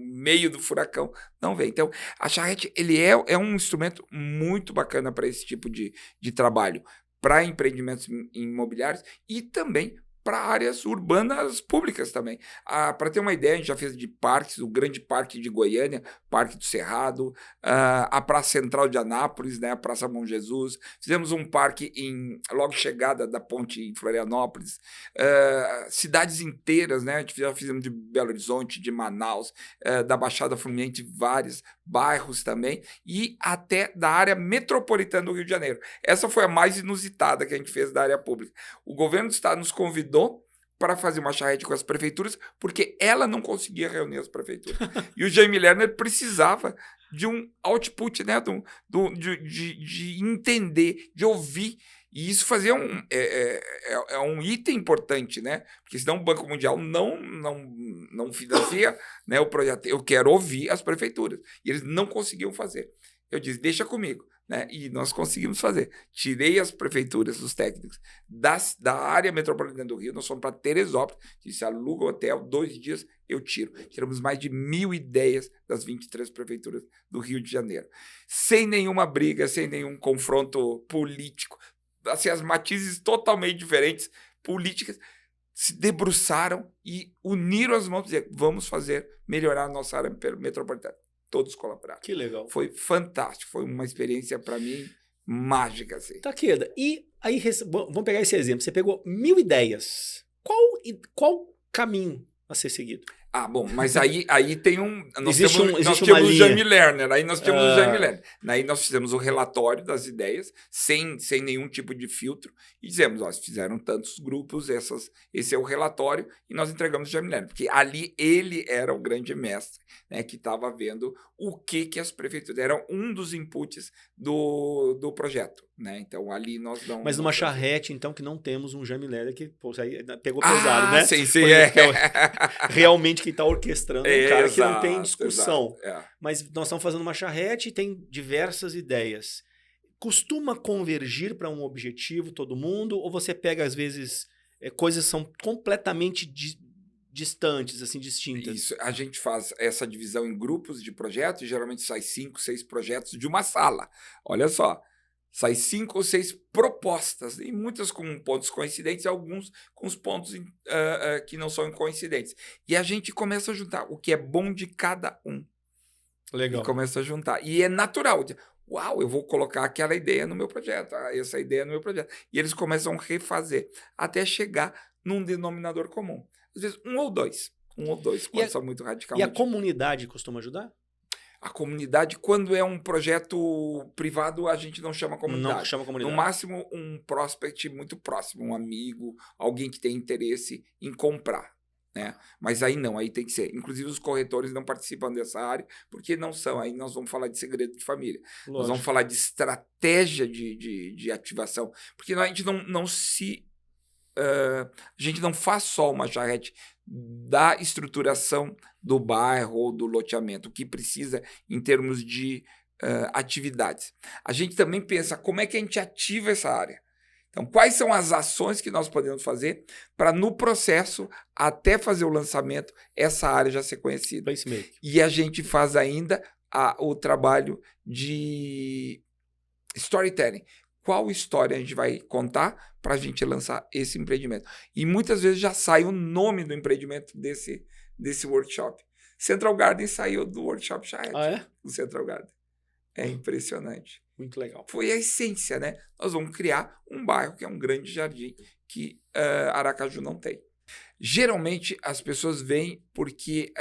meio do furacão não vê. Então, a charrete ele é um instrumento muito bacana para esse tipo de trabalho, para empreendimentos imobiliários e também para áreas urbanas públicas também. Para ter uma ideia, a gente já fez de parques, o Grande Parque de Goiânia, Parque do Cerrado, a Praça Central de Anápolis, né, a Praça Bom Jesus. Fizemos um parque logo chegada da ponte em Florianópolis. Cidades inteiras, né, a gente já fizemos de Belo Horizonte, de Manaus, da Baixada Fluminense, vários bairros também, e até da área metropolitana do Rio de Janeiro. Essa foi a mais inusitada que a gente fez da área pública. O governo do estado nos convidou para fazer uma charrete com as prefeituras, porque ela não conseguia reunir as prefeituras. E o Jaime Lerner precisava de um output, né, de entender, de ouvir. E isso fazia um item importante, né? Porque senão o Banco Mundial não financia, né, o projeto. Eu quero ouvir as prefeituras. E eles não conseguiam fazer. Eu disse, deixa comigo. Né? E nós conseguimos fazer. Tirei as prefeituras, os técnicos, da área metropolitana do Rio, nós fomos para Teresópolis, disse, aluga o hotel, 2 dias eu tiro. Tiramos mais de 1.000 ideias das 23 prefeituras do Rio de Janeiro. Sem nenhuma briga, sem nenhum confronto político. Assim, as matizes totalmente diferentes, políticas, se debruçaram e uniram as mãos e dizer, vamos melhorar a nossa área metropolitana. Todos colaboraram. Que legal. Foi fantástico. Foi uma experiência, para mim, mágica. Assim. Takeda, e aí, vamos pegar esse exemplo. Você pegou 1.000 ideias. Qual caminho a ser seguido? Bom, mas aí tem um... Nós Existe temos uma o linha. Jaime Lerner, aí nós temos o Jaime Lerner. Aí nós fizemos o relatório das ideias, sem nenhum tipo de filtro, e dizemos, fizeram tantos grupos, esse é o relatório, e nós entregamos o Jaime Lerner, porque ali ele era o grande mestre, né, que estava vendo o que as prefeituras... Era um dos inputs do projeto, né? Então ali nós não... Mas numa não charrete, então, que não temos um Jaime Lerner, que aí pegou pesado, né? Sim, Que é realmente quem está orquestrando um cara que não tem discussão. Exato. Mas nós estamos fazendo uma charrete e tem diversas ideias. Costuma convergir para um objetivo todo mundo? Ou você pega, às vezes, coisas que são completamente distantes, assim, distintas? Isso, a gente faz essa divisão em grupos de projetos, e geralmente sai 5, 6 projetos de uma sala. Olha só, sai 5 ou 6 propostas, e muitas com pontos coincidentes, alguns com os pontos que não são coincidentes. E a gente começa a juntar o que é bom de cada um. Legal. E começa a juntar. E é natural. Uau, eu vou colocar aquela ideia no meu projeto, essa ideia no meu projeto. E eles começam a refazer, até chegar num denominador comum. Às vezes, um ou dois, quando são muito radicalmente. E a comunidade costuma ajudar? A comunidade, quando é um projeto privado, a gente não chama comunidade. Não chama comunidade. No máximo, um prospect muito próximo, um amigo, alguém que tem interesse em comprar, né? Mas aí não, aí tem que ser. Inclusive, os corretores não participam dessa área, porque não são. Aí nós vamos falar de segredo de família. Lógico. Nós vamos falar de estratégia de ativação, porque a gente não se... a gente não faz só uma charrete da estruturação do bairro ou do loteamento, o que precisa em termos de atividades. A gente também pensa como é que a gente ativa essa área. Então, quais são as ações que nós podemos fazer para, no processo, até fazer o lançamento, essa área já ser conhecida. Placemaking. E a gente faz ainda o trabalho de storytelling. Qual história a gente vai contar para a gente lançar esse empreendimento? E muitas vezes já sai o nome do empreendimento desse workshop. Central Garden saiu do workshop Charrete. É? O Central Garden. É impressionante. Muito legal. Foi a essência, né? Nós vamos criar um bairro que é um grande jardim que Aracaju não tem. Geralmente, as pessoas vêm porque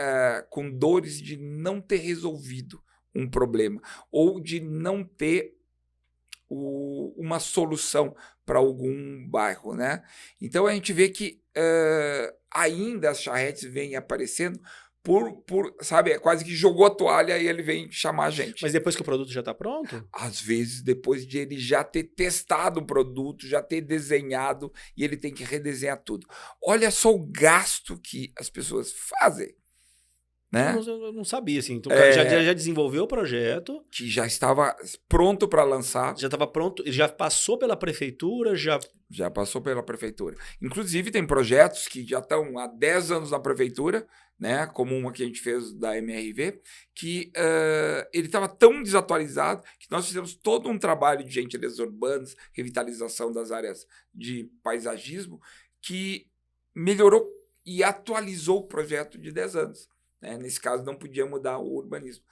com dores de não ter resolvido um problema ou de não ter uma solução para algum bairro, né? Então, a gente vê que ainda as charretes vêm aparecendo sabe, quase que jogou a toalha e ele vem chamar a gente. Mas depois que o produto já está pronto? Às vezes, depois de ele já ter testado o produto, já ter desenhado, e ele tem que redesenhar tudo. Olha só o gasto que as pessoas fazem. Né? Eu não sabia, assim. Então, o cara já desenvolveu o projeto. Que já estava pronto para lançar. Já estava pronto, já passou pela prefeitura, Já passou pela prefeitura. Inclusive, tem projetos que já estão há 10 anos na prefeitura, né? Como uma que a gente fez da MRV, que ele estava tão desatualizado que nós fizemos todo um trabalho de gentilezas urbanas, revitalização das áreas de paisagismo, que melhorou e atualizou o projeto de 10 anos. Nesse caso, não podia mudar o urbanismo,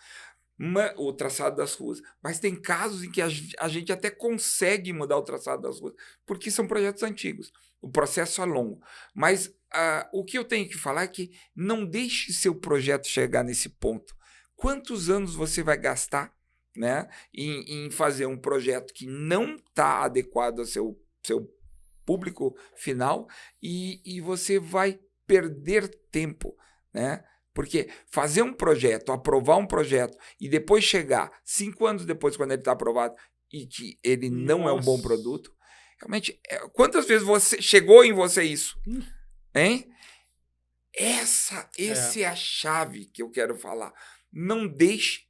o traçado das ruas. Mas tem casos em que a gente até consegue mudar o traçado das ruas, porque são projetos antigos. O processo é longo. Mas o que eu tenho que falar é que não deixe seu projeto chegar nesse ponto. Quantos anos você vai gastar, né, em fazer um projeto que não está adequado ao seu público final e você vai perder tempo, né? Porque fazer um projeto, aprovar um projeto e depois chegar 5 anos depois, quando ele está aprovado, e que ele não é um bom produto, realmente, quantas vezes chegou em você isso? Hein? Essa é a chave que eu quero falar. Não deixe,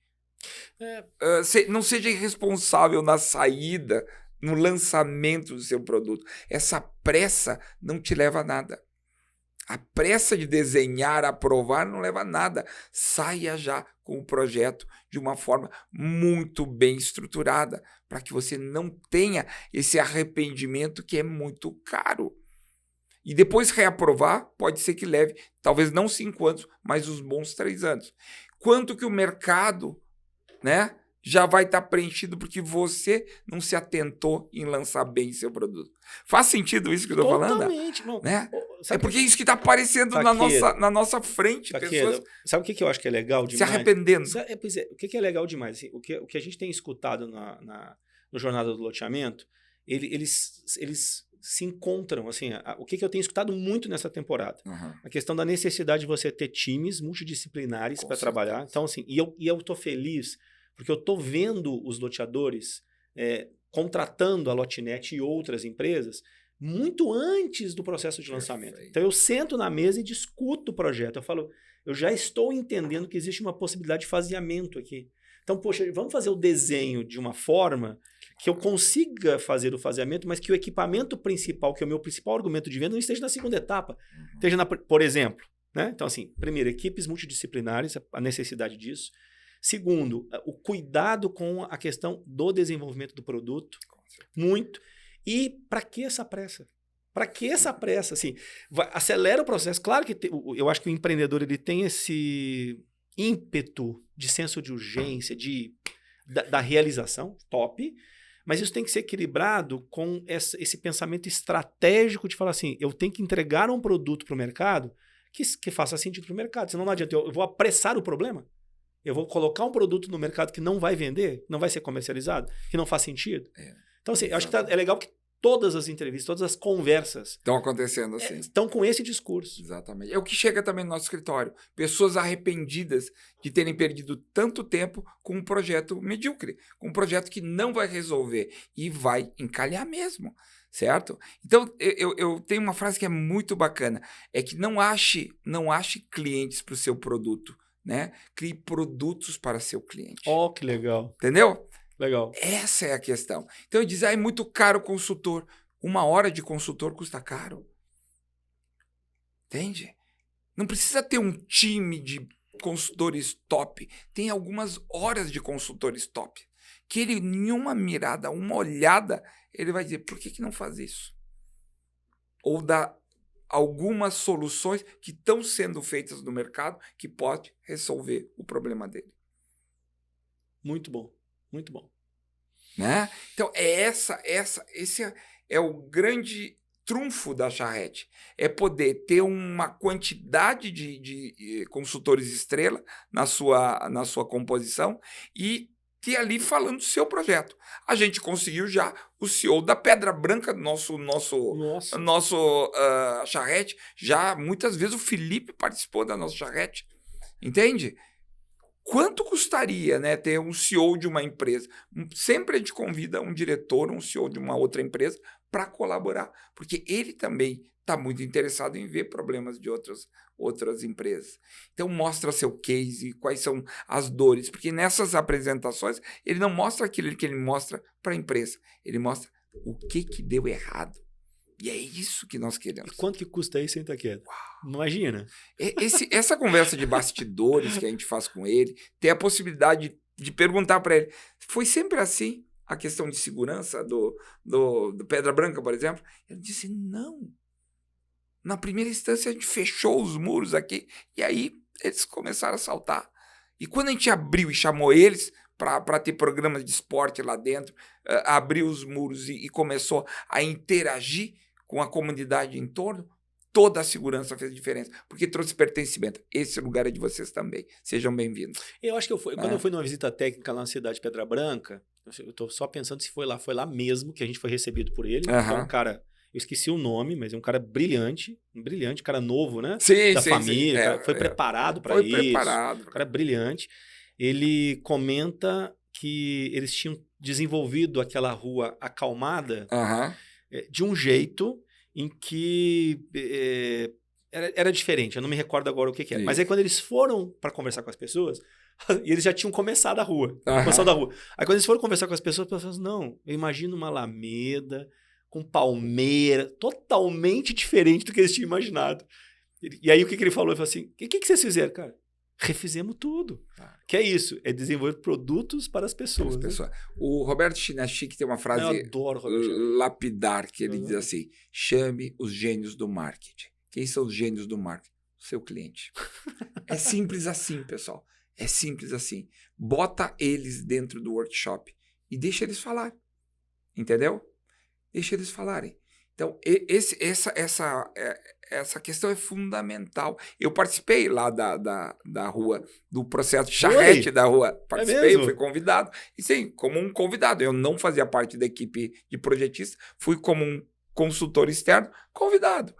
não seja irresponsável na saída, no lançamento do seu produto. Essa pressa não te leva a nada. A pressa de desenhar, aprovar, não leva a nada. Saia já com o projeto de uma forma muito bem estruturada, para que você não tenha esse arrependimento que é muito caro. E depois reaprovar, pode ser que leve, talvez não 5 anos, mas os bons 3 anos. Quanto que o mercado, né, já vai estar preenchido porque você não se atentou em lançar bem seu produto. Faz sentido isso que eu estou falando? Totalmente. Né? É porque isso que está aparecendo na nossa frente. Pessoas sabe o que eu acho que é legal demais? Se arrependendo. Pois é, o que é legal demais? Assim, o que a gente tem escutado no Jornada do Loteamento, eles se encontram. Assim, o que eu tenho escutado muito nessa temporada? A questão da necessidade de você ter times multidisciplinares para trabalhar. Então, assim, e eu estou feliz porque eu estou vendo os loteadores contratando a Lotinet e outras empresas muito antes do processo de lançamento. Então, eu sento na mesa e discuto o projeto. Eu falo, eu já estou entendendo que existe uma possibilidade de faseamento aqui. Então, poxa, vamos fazer o desenho de uma forma que eu consiga fazer o faseamento, mas que o equipamento principal, que é o meu principal argumento de venda, não esteja na segunda etapa. Esteja por exemplo, né? Então, assim, primeiro, equipes multidisciplinares, a necessidade disso. Segundo, o cuidado com a questão do desenvolvimento do produto. Muito. E para que essa pressa? Para que essa pressa? Assim, acelera o processo. Claro que eu acho que o empreendedor ele tem esse ímpeto de senso de urgência, da realização, top, mas isso tem que ser equilibrado com esse pensamento estratégico de falar assim, eu tenho que entregar um produto para o mercado que faça sentido para o mercado, senão não adianta, eu vou apressar o problema, eu vou colocar um produto no mercado que não vai vender, não vai ser comercializado, que não faz sentido. Então, assim, eu acho que é legal que todas as entrevistas, todas as conversas estão acontecendo assim. Estão com esse discurso. Exatamente. É o que chega também no nosso escritório. Pessoas arrependidas de terem perdido tanto tempo com um projeto medíocre, com um projeto que não vai resolver e vai encalhar mesmo, certo? Então, eu tenho uma frase que é muito bacana, é que não ache clientes para o seu produto, né? Crie produtos para seu cliente. Oh, que legal. Entendeu? Legal. Essa é a questão. Então, eu dizia, é muito caro o consultor. 1 hora de consultor custa caro. Entende? Não precisa ter um time de consultores top. Tem algumas horas de consultores top. Que ele, em uma mirada, uma olhada, ele vai dizer, por que não faz isso? Ou dá algumas soluções que estão sendo feitas no mercado que pode resolver o problema dele. Muito bom. Muito bom. Né? Então, esse é o grande trunfo da charrete. É poder ter uma quantidade de consultores estrela na sua composição e ter ali falando do seu projeto. A gente conseguiu já o CEO da Pedra Branca, nosso charrete. Já muitas vezes o Felipe participou da nossa charrete. Entende? Quanto custaria, né, ter um CEO de uma empresa? Sempre a gente convida um diretor, um CEO de uma outra empresa para colaborar, porque ele também está muito interessado em ver problemas de outras empresas. Então, mostra seu case, quais são as dores, porque nessas apresentações ele não mostra aquilo que ele mostra para a empresa, ele mostra o que deu errado. E é isso que nós queremos. E quanto que custa isso, hein, Taqueda? Imagina. Essa conversa de bastidores que a gente faz com ele, ter a possibilidade de perguntar para ele, foi sempre assim a questão de segurança do Pedra Branca, por exemplo? Ele disse, não. Na primeira instância, a gente fechou os muros aqui, e aí eles começaram a saltar. E quando a gente abriu e chamou eles para ter programas de esporte lá dentro, abriu os muros e começou a interagir com a comunidade em torno, toda a segurança fez diferença, porque trouxe pertencimento. Esse lugar é de vocês também. Sejam bem-vindos. Eu acho que quando eu fui numa visita técnica lá na cidade de Pedra Branca, eu estou só pensando se foi lá mesmo, que a gente foi recebido por ele. Então, um cara, eu esqueci o nome, mas é um cara brilhante, cara novo, né? Sim, da família, foi preparado para isso. Foi preparado. Um cara brilhante. Ele comenta que eles tinham desenvolvido aquela rua acalmada de um jeito em que era diferente. Eu não me recordo agora o que era. Isso. Mas aí quando eles foram para conversar com as pessoas, e eles já tinham começado a rua. Aí quando eles foram conversar com as pessoas falaram, não, eu imagino uma alameda com palmeira, totalmente diferente do que eles tinham imaginado. E aí o que ele falou? Ele falou assim, o que vocês fizeram, cara? Refizemos tudo. Que é isso, é desenvolver produtos para as pessoas. Né? O Roberto Chinachique tem uma frase lapidar, que ele diz assim, chame os gênios do marketing. Quem são os gênios do marketing? O seu cliente. É simples assim, pessoal. É simples assim. Bota eles dentro do workshop e deixa eles falar. Entendeu? Deixa eles falarem. Então, essa questão é fundamental. Eu participei lá da rua, do processo de charrete da rua. Participei, fui convidado. E sim, como um convidado. Eu não fazia parte da equipe de projetista, fui como um consultor externo convidado.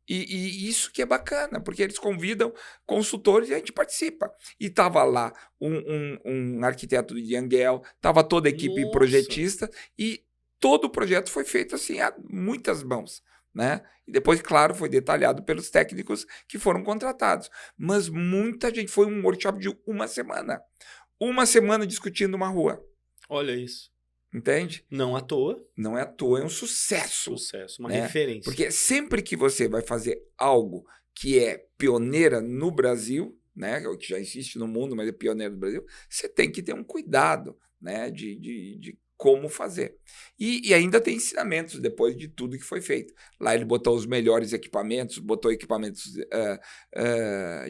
E isso que é bacana, porque eles convidam consultores e a gente participa. E estava lá um arquiteto de Anguel, estava toda a equipe projetista e todo o projeto foi feito assim a muitas mãos, né? E depois, claro, foi detalhado pelos técnicos que foram contratados. Mas muita gente, foi um workshop de uma semana. Uma semana discutindo uma rua. Olha isso. Entende? Não à toa. Não é à toa, é um sucesso. Sucesso, uma né? referência. Porque sempre que você vai fazer algo que é pioneira no Brasil, né, que já existe no mundo, mas é pioneiro no Brasil, você tem que ter um cuidado, né, de como fazer. E ainda tem ensinamentos depois de tudo que foi feito. Lá ele botou os melhores equipamentos, botou equipamentos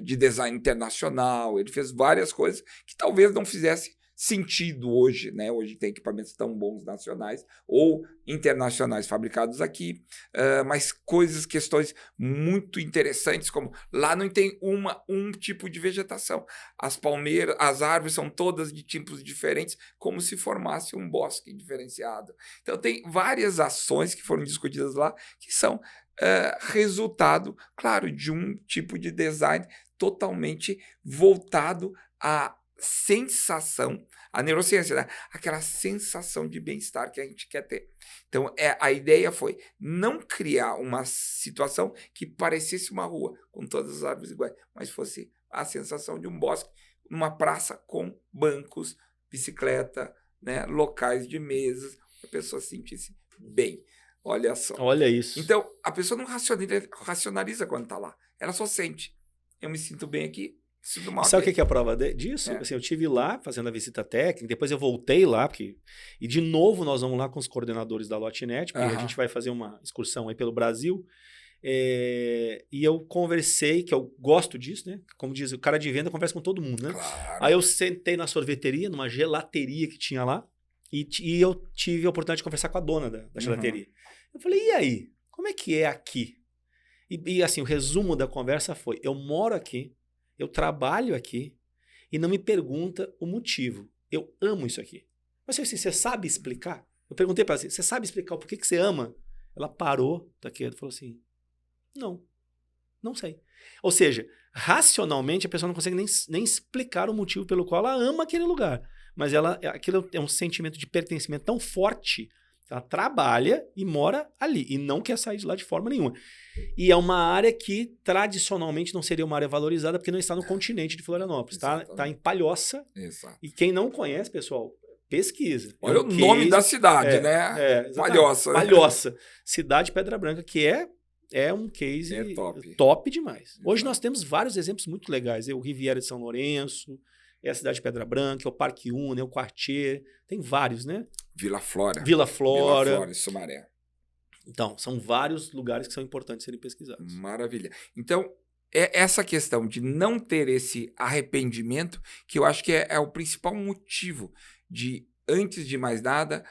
de design internacional, ele fez várias coisas que talvez não fizesse sentido hoje, né? Hoje tem equipamentos tão bons nacionais ou internacionais fabricados aqui, mas questões muito interessantes, como lá não tem um tipo de vegetação. As palmeiras, as árvores são todas de tipos diferentes, como se formasse um bosque diferenciado. Então tem várias ações que foram discutidas lá que são resultado, claro, de um tipo de design totalmente voltado à sensação, a neurociência, né? Aquela sensação de bem-estar que a gente quer ter. Então, a ideia foi não criar uma situação que parecesse uma rua com todas as árvores iguais, mas fosse a sensação de um bosque, numa praça com bancos, bicicleta, né? Locais de mesas, a pessoa se sentisse bem. Olha só. Olha isso. Então, a pessoa não racionaliza quando está lá. Ela só sente. Eu me sinto bem aqui. Sabe o que é a prova disso? Assim, eu estive lá fazendo a visita técnica, depois eu voltei lá, e de novo nós vamos lá com os coordenadores da Lotnet, porque a gente vai fazer uma excursão aí pelo Brasil, e eu conversei, que eu gosto disso, né? Como diz, o cara de venda conversa com todo mundo, né? Claro. Aí eu sentei na sorveteria, numa gelateria que tinha lá, e eu tive a oportunidade de conversar com a dona da gelateria. Eu falei, e aí? Como é que é aqui? E assim, o resumo da conversa foi, eu moro aqui, eu trabalho aqui e não me pergunta o motivo. Eu amo isso aqui. Mas assim, você sabe explicar? Eu perguntei para ela, você sabe explicar o porquê que você ama? Ela parou daqui e falou assim, não sei. Ou seja, racionalmente a pessoa não consegue nem explicar o motivo pelo qual ela ama aquele lugar. Mas aquilo é um sentimento de pertencimento tão forte. Ela trabalha e mora ali e não quer sair de lá de forma nenhuma. E é uma área que tradicionalmente não seria uma área valorizada porque não está no continente de Florianópolis. Está em Palhoça. Exato. E quem não conhece, pessoal, pesquisa. Olha o nome da cidade, né? Palhoça. Palhoça. Cidade Pedra Branca, que é um case top demais. Exato. Hoje nós temos vários exemplos muito legais. O Riviera de São Lourenço, a cidade de Pedra Branca, o Parque Una, o Quartier. Tem vários, né? Vila Flora, e Sumaré. Então, são vários lugares que são importantes serem pesquisados. Maravilha. Então, é essa questão de não ter esse arrependimento que eu acho que é o principal motivo de, antes de mais nada,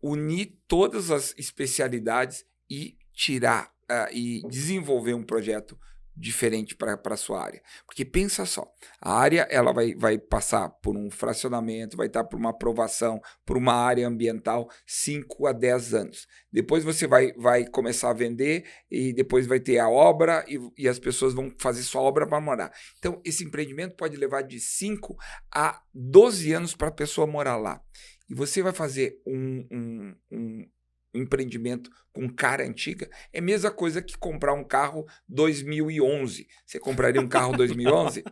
unir todas as especialidades e tirar e desenvolver um projeto diferente para a sua área. Porque pensa só, a área ela vai passar por um fracionamento, vai estar por uma aprovação, por uma área ambiental 5 a 10 anos. Depois você vai começar a vender e depois vai ter a obra e as pessoas vão fazer sua obra para morar. Então, esse empreendimento pode levar de 5 a 12 anos para a pessoa morar lá. E você vai fazer um empreendimento com cara antiga, é a mesma coisa que comprar um carro 2011. Você compraria um carro 2011?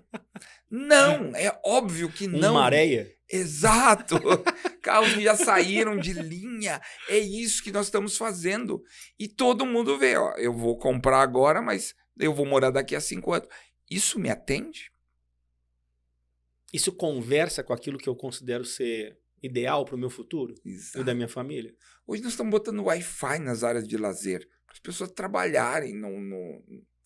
Não, é óbvio que não. Uma areia? Exato. Carros que já saíram de linha. É isso que nós estamos fazendo. E todo mundo vê, ó, eu vou comprar agora, mas eu vou morar daqui a 5 anos. Isso me atende? Isso conversa com aquilo que eu considero ser ideal para o meu futuro? Exato. E da minha família? Hoje nós estamos botando Wi-Fi nas áreas de lazer, para as pessoas trabalharem,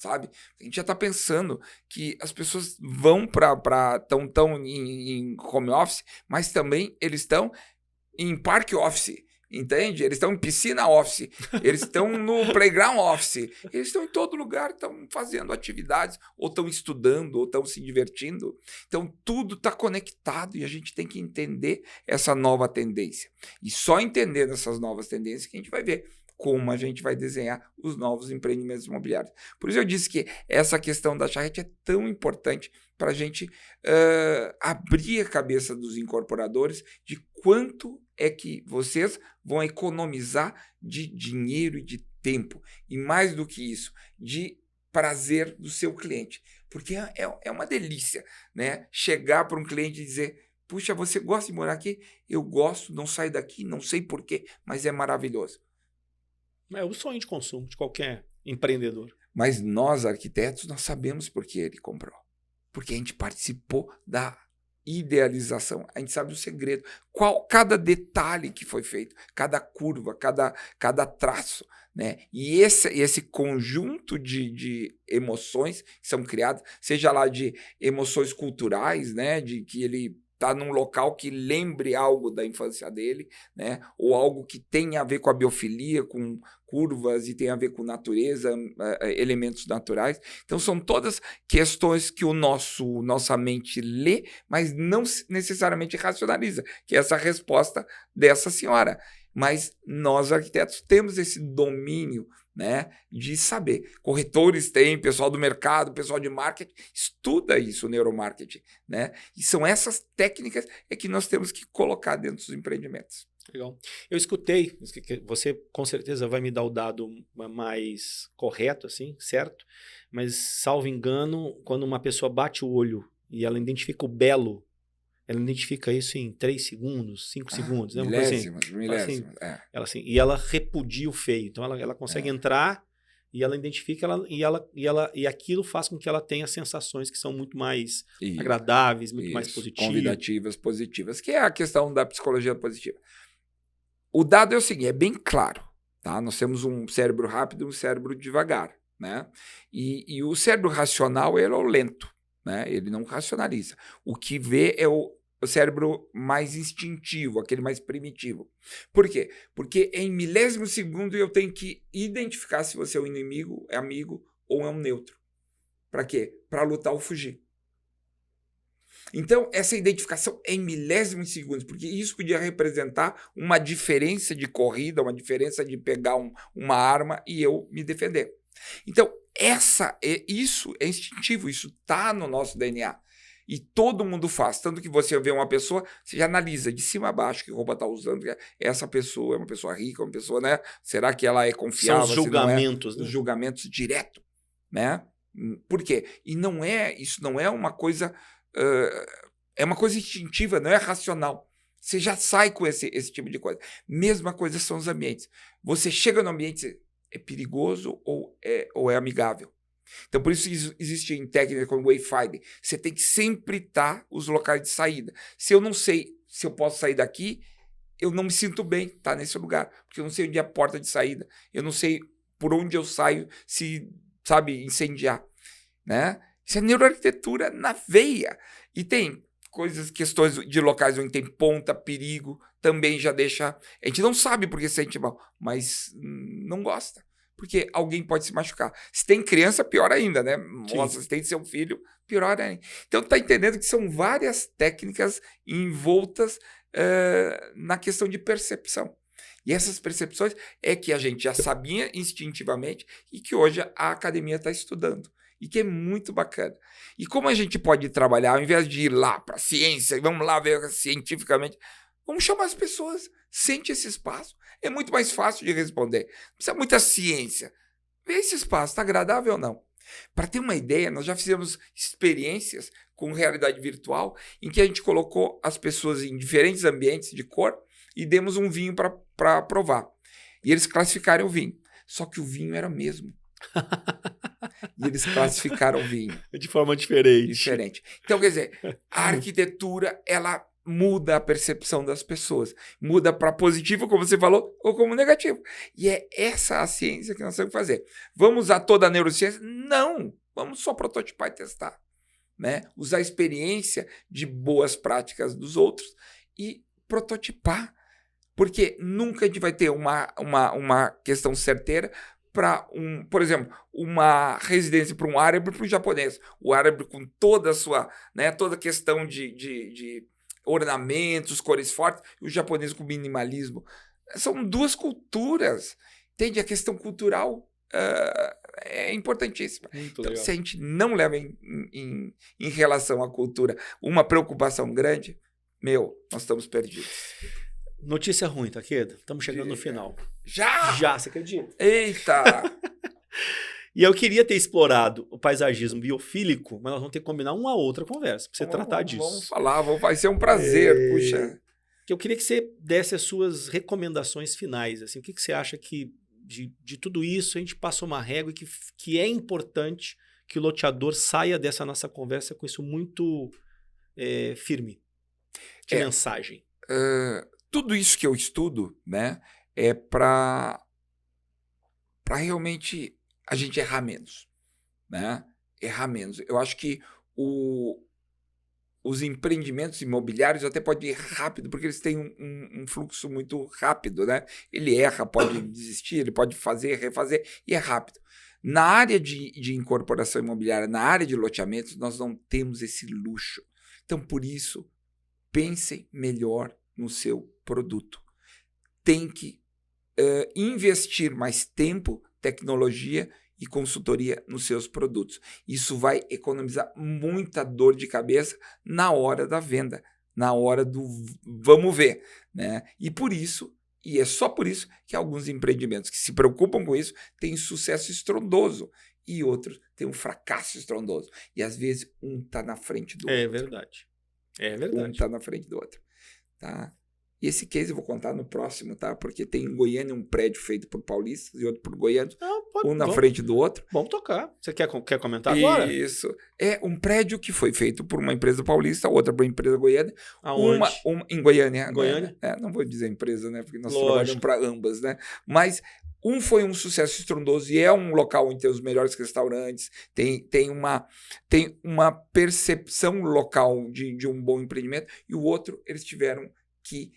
sabe? A gente já está pensando que as pessoas vão estão em home office, mas também eles estão em parque office, entende? Eles estão em piscina office, eles estão no playground office, eles estão em todo lugar, estão fazendo atividades, ou estão estudando, ou estão se divertindo. Então, tudo está conectado e a gente tem que entender essa nova tendência. E só entendendo essas novas tendências que a gente vai ver como a gente vai desenhar os novos empreendimentos imobiliários. Por isso eu disse que essa questão da charrete é tão importante para a gente abrir a cabeça dos incorporadores de quanto é que vocês vão economizar de dinheiro e de tempo. E mais do que isso, de prazer do seu cliente. Porque é uma delícia, né? Chegar para um cliente e dizer: puxa, você gosta de morar aqui? Eu gosto, não saio daqui, não sei porquê, mas é maravilhoso. É o sonho de consumo de qualquer empreendedor. Mas nós, arquitetos, nós sabemos por que ele comprou. Porque a gente participou da idealização, a gente sabe o segredo, cada detalhe que foi feito, cada curva, cada traço, né? E esse conjunto de emoções que são criadas, seja lá de emoções culturais, né? De que ele está num local que lembre algo da infância dele, né? Ou algo que tenha a ver com a biofilia, com curvas e tem a ver com natureza, elementos naturais. Então, são todas questões que nossa mente lê, mas não necessariamente racionaliza, que é essa resposta dessa senhora. Mas nós, arquitetos, temos esse domínio, né, de saber. Corretores têm, pessoal do mercado, pessoal de marketing, estuda isso, o neuromarketing, né? E são essas técnicas que nós temos que colocar dentro dos empreendimentos. Legal. Eu escutei, você com certeza vai me dar o dado mais correto, assim, certo? Mas, salvo engano, quando uma pessoa bate o olho e ela identifica o belo, ela identifica isso em 3 segundos, 5 segundos, né? Milésimas. E ela repudia o feio. Então, ela consegue entrar e ela identifica e aquilo faz com que ela tenha sensações que são muito mais agradáveis, muito mais positivas. Convidativas, positivas, que é a questão da psicologia positiva. O dado é o seguinte, é bem claro, tá? Nós temos um cérebro rápido e um cérebro devagar, né? E o cérebro racional, ele é o lento, né? Ele não racionaliza. O que vê é o cérebro mais instintivo, aquele mais primitivo. Por quê? Porque em milésimo segundo eu tenho que identificar se você é um inimigo, é amigo ou é um neutro. Para quê? Para lutar ou fugir. Então, essa identificação é em milésimos de segundos, porque isso podia representar uma diferença de corrida, uma diferença de pegar uma arma e eu me defender. Então, isso é instintivo, isso está no nosso DNA. E todo mundo faz. Tanto que você vê uma pessoa, você já analisa de cima a baixo que roupa está usando. Essa pessoa é uma pessoa rica, uma pessoa, né? Será que ela é confiável? São os julgamentos, né? Os julgamentos direto, né? Por quê? E isso não é uma coisa... é uma coisa instintiva, não é racional. Você já sai com esse tipo de coisa. Mesma coisa são os ambientes. Você chega no ambiente, é perigoso ou é amigável? Então, por isso existem técnicas como wayfinding. Você tem que sempre estar os locais de saída. Se eu não sei se eu posso sair daqui, eu não me sinto bem estar nesse lugar, porque eu não sei onde é a porta de saída. Eu não sei por onde eu saio se, sabe, incendiar, né? Isso é neuroarquitetura na veia. E tem questões de locais onde tem ponta, perigo, também já deixa... A gente não sabe porque se sente mal, mas não gosta. Porque alguém pode se machucar. Se tem criança, pior ainda, né? Nossa, se tem seu filho, pior ainda. Então, tá entendendo que são várias técnicas envoltas na questão de percepção. E essas percepções é que a gente já sabia instintivamente e que hoje a academia está estudando. E que é muito bacana. E como a gente pode trabalhar, ao invés de ir lá para a ciência, vamos lá ver cientificamente, vamos chamar as pessoas, sente esse espaço. É muito mais fácil de responder. Não precisa muita ciência. Vê esse espaço, está agradável ou não? Para ter uma ideia, nós já fizemos experiências com realidade virtual em que a gente colocou as pessoas em diferentes ambientes de cor e demos um vinho para provar. E eles classificaram o vinho. Só que o vinho era o mesmo. E eles classificaram o vinho. De forma diferente. Então, quer dizer, a arquitetura, ela muda a percepção das pessoas. Muda para positivo, como você falou, ou como negativo. E é essa a ciência que nós temos que fazer. Vamos usar toda a neurociência? Não! Vamos só prototipar e testar. Né? Usar a experiência de boas práticas dos outros e prototipar. Porque nunca a gente vai ter uma questão certeira para, por exemplo, uma residência para um árabe e para um japonês. O árabe com toda a sua, né, toda a questão de ornamentos, cores fortes, e o japonês com minimalismo. São duas culturas. Entende? A questão cultural é importantíssima. Então, se a gente não leva em relação à cultura uma preocupação grande, nós estamos perdidos. Notícia ruim, Takeda. Estamos chegando no final. Já, você acredita? Eita! E eu queria ter explorado o paisagismo biofílico, mas nós vamos ter que combinar uma outra conversa para você tratar disso. Vamos falar, vai ser um prazer, puxa. Que eu queria que você desse as suas recomendações finais. Assim, o que você acha que de tudo isso a gente passou uma régua e que é importante que o loteador saia dessa nossa conversa com isso muito firme, de mensagem? Tudo isso que eu estudo, né, é para realmente a gente errar menos, né? Errar menos. Eu acho que os empreendimentos imobiliários até podem ir rápido, porque eles têm um fluxo muito rápido, né? Ele erra, pode desistir, ele pode fazer, refazer, e é rápido. Na área de incorporação imobiliária, na área de loteamentos, nós não temos esse luxo. Então, por isso, pensem melhor no seu produto. Tem que investir mais tempo, tecnologia e consultoria nos seus produtos. Isso vai economizar muita dor de cabeça na hora da venda, na hora do vamos ver, né? E por isso, e é só por isso que alguns empreendimentos que se preocupam com isso têm sucesso estrondoso e outros têm um fracasso estrondoso. E às vezes um está na frente do outro. É verdade. Um está na frente do outro. Tá? E esse case eu vou contar no próximo, tá? Porque tem em Goiânia um prédio feito por paulistas e outro por goianos, na frente do outro. Vamos tocar. Você quer comentar agora? Isso. É um prédio que foi feito por uma empresa paulista, outra por uma empresa goiana. Aonde? Em Goiânia. Goiânia? Não vou dizer empresa, né? Porque nós trabalhamos para ambas, né? Mas foi um sucesso estrondoso e é um local onde tem os melhores restaurantes, tem uma percepção local de um bom empreendimento, e o outro, eles tiveram que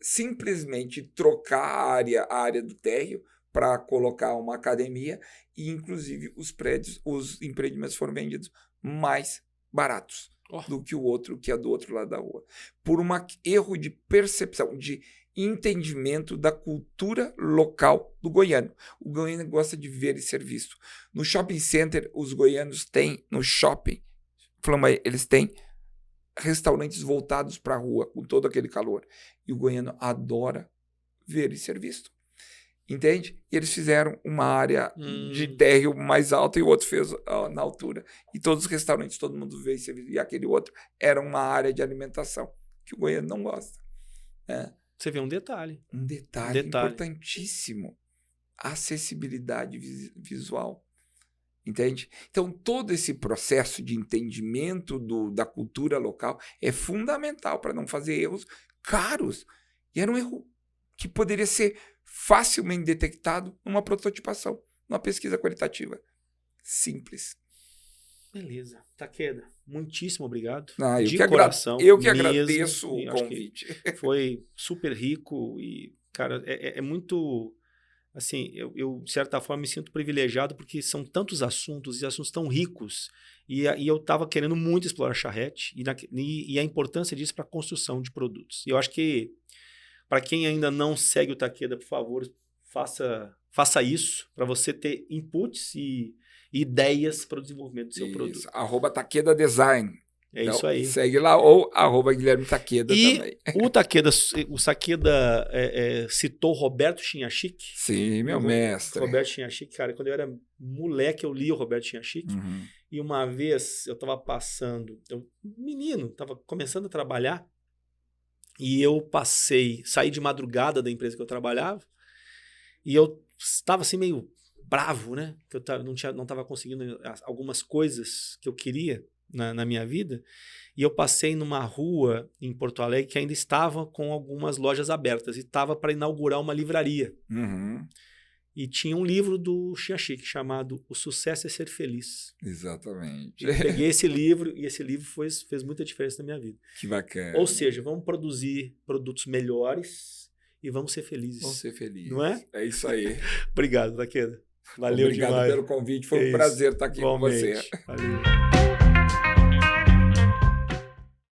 simplesmente trocar a área do térreo para colocar uma academia, e inclusive os empreendimentos foram vendidos mais baratos do que o outro, que é do outro lado da rua. Por um erro de percepção, de entendimento da cultura local do goiano. O goiano gosta de ver e ser visto. No shopping center, os goianos têm, no shopping, eles têm restaurantes voltados para a rua, com todo aquele calor. E o goiano adora ver e ser visto. Entende? E eles fizeram uma área de térreo mais alta e o outro fez na altura. E todos os restaurantes, todo mundo vê e ser visto. E aquele outro era uma área de alimentação, que o goiano não gosta. Você vê um detalhe. Um detalhe importantíssimo. Acessibilidade visual. Entende? Então, todo esse processo de entendimento da cultura local é fundamental para não fazer erros caros. E era um erro que poderia ser facilmente detectado numa prototipação, numa pesquisa qualitativa. Simples. Beleza. Takeda, muitíssimo obrigado. De coração. Eu que agradeço o convite. Foi super rico e, cara, é muito... Assim, eu, de certa forma, me sinto privilegiado porque são tantos assuntos e assuntos tão ricos. E eu estava querendo muito explorar charrete e a importância disso para a construção de produtos. E eu acho que, para quem ainda não segue o Takeda, por favor, faça isso para você ter inputs e ideias para o desenvolvimento do seu produto. @Takeda Design. Então, isso aí. Segue lá, ou @Guilherme Takeda também. O Takeda citou Roberto Chinhachik. Sim, meu mestre. Roberto Chinhachik, cara, quando eu era moleque eu li o Roberto Chinhachik. E uma vez eu estava menino, estava começando a trabalhar, e eu saí de madrugada da empresa que eu trabalhava, e eu estava assim meio bravo, né? Que eu não estava conseguindo algumas coisas que eu queria na minha vida, e eu passei numa rua em Porto Alegre que ainda estava com algumas lojas abertas, e estava para inaugurar uma livraria. Uhum. E tinha um livro do Chiachik chamado O Sucesso é Ser Feliz. Exatamente. Eu peguei esse livro, e esse livro fez muita diferença na minha vida. Que bacana. Ou seja, vamos produzir produtos melhores e vamos ser felizes. Vamos ser felizes. Não é? É isso aí. Obrigado, Takeda. Valeu Obrigado demais. pelo convite. Foi um prazer estar aqui com você. Valeu.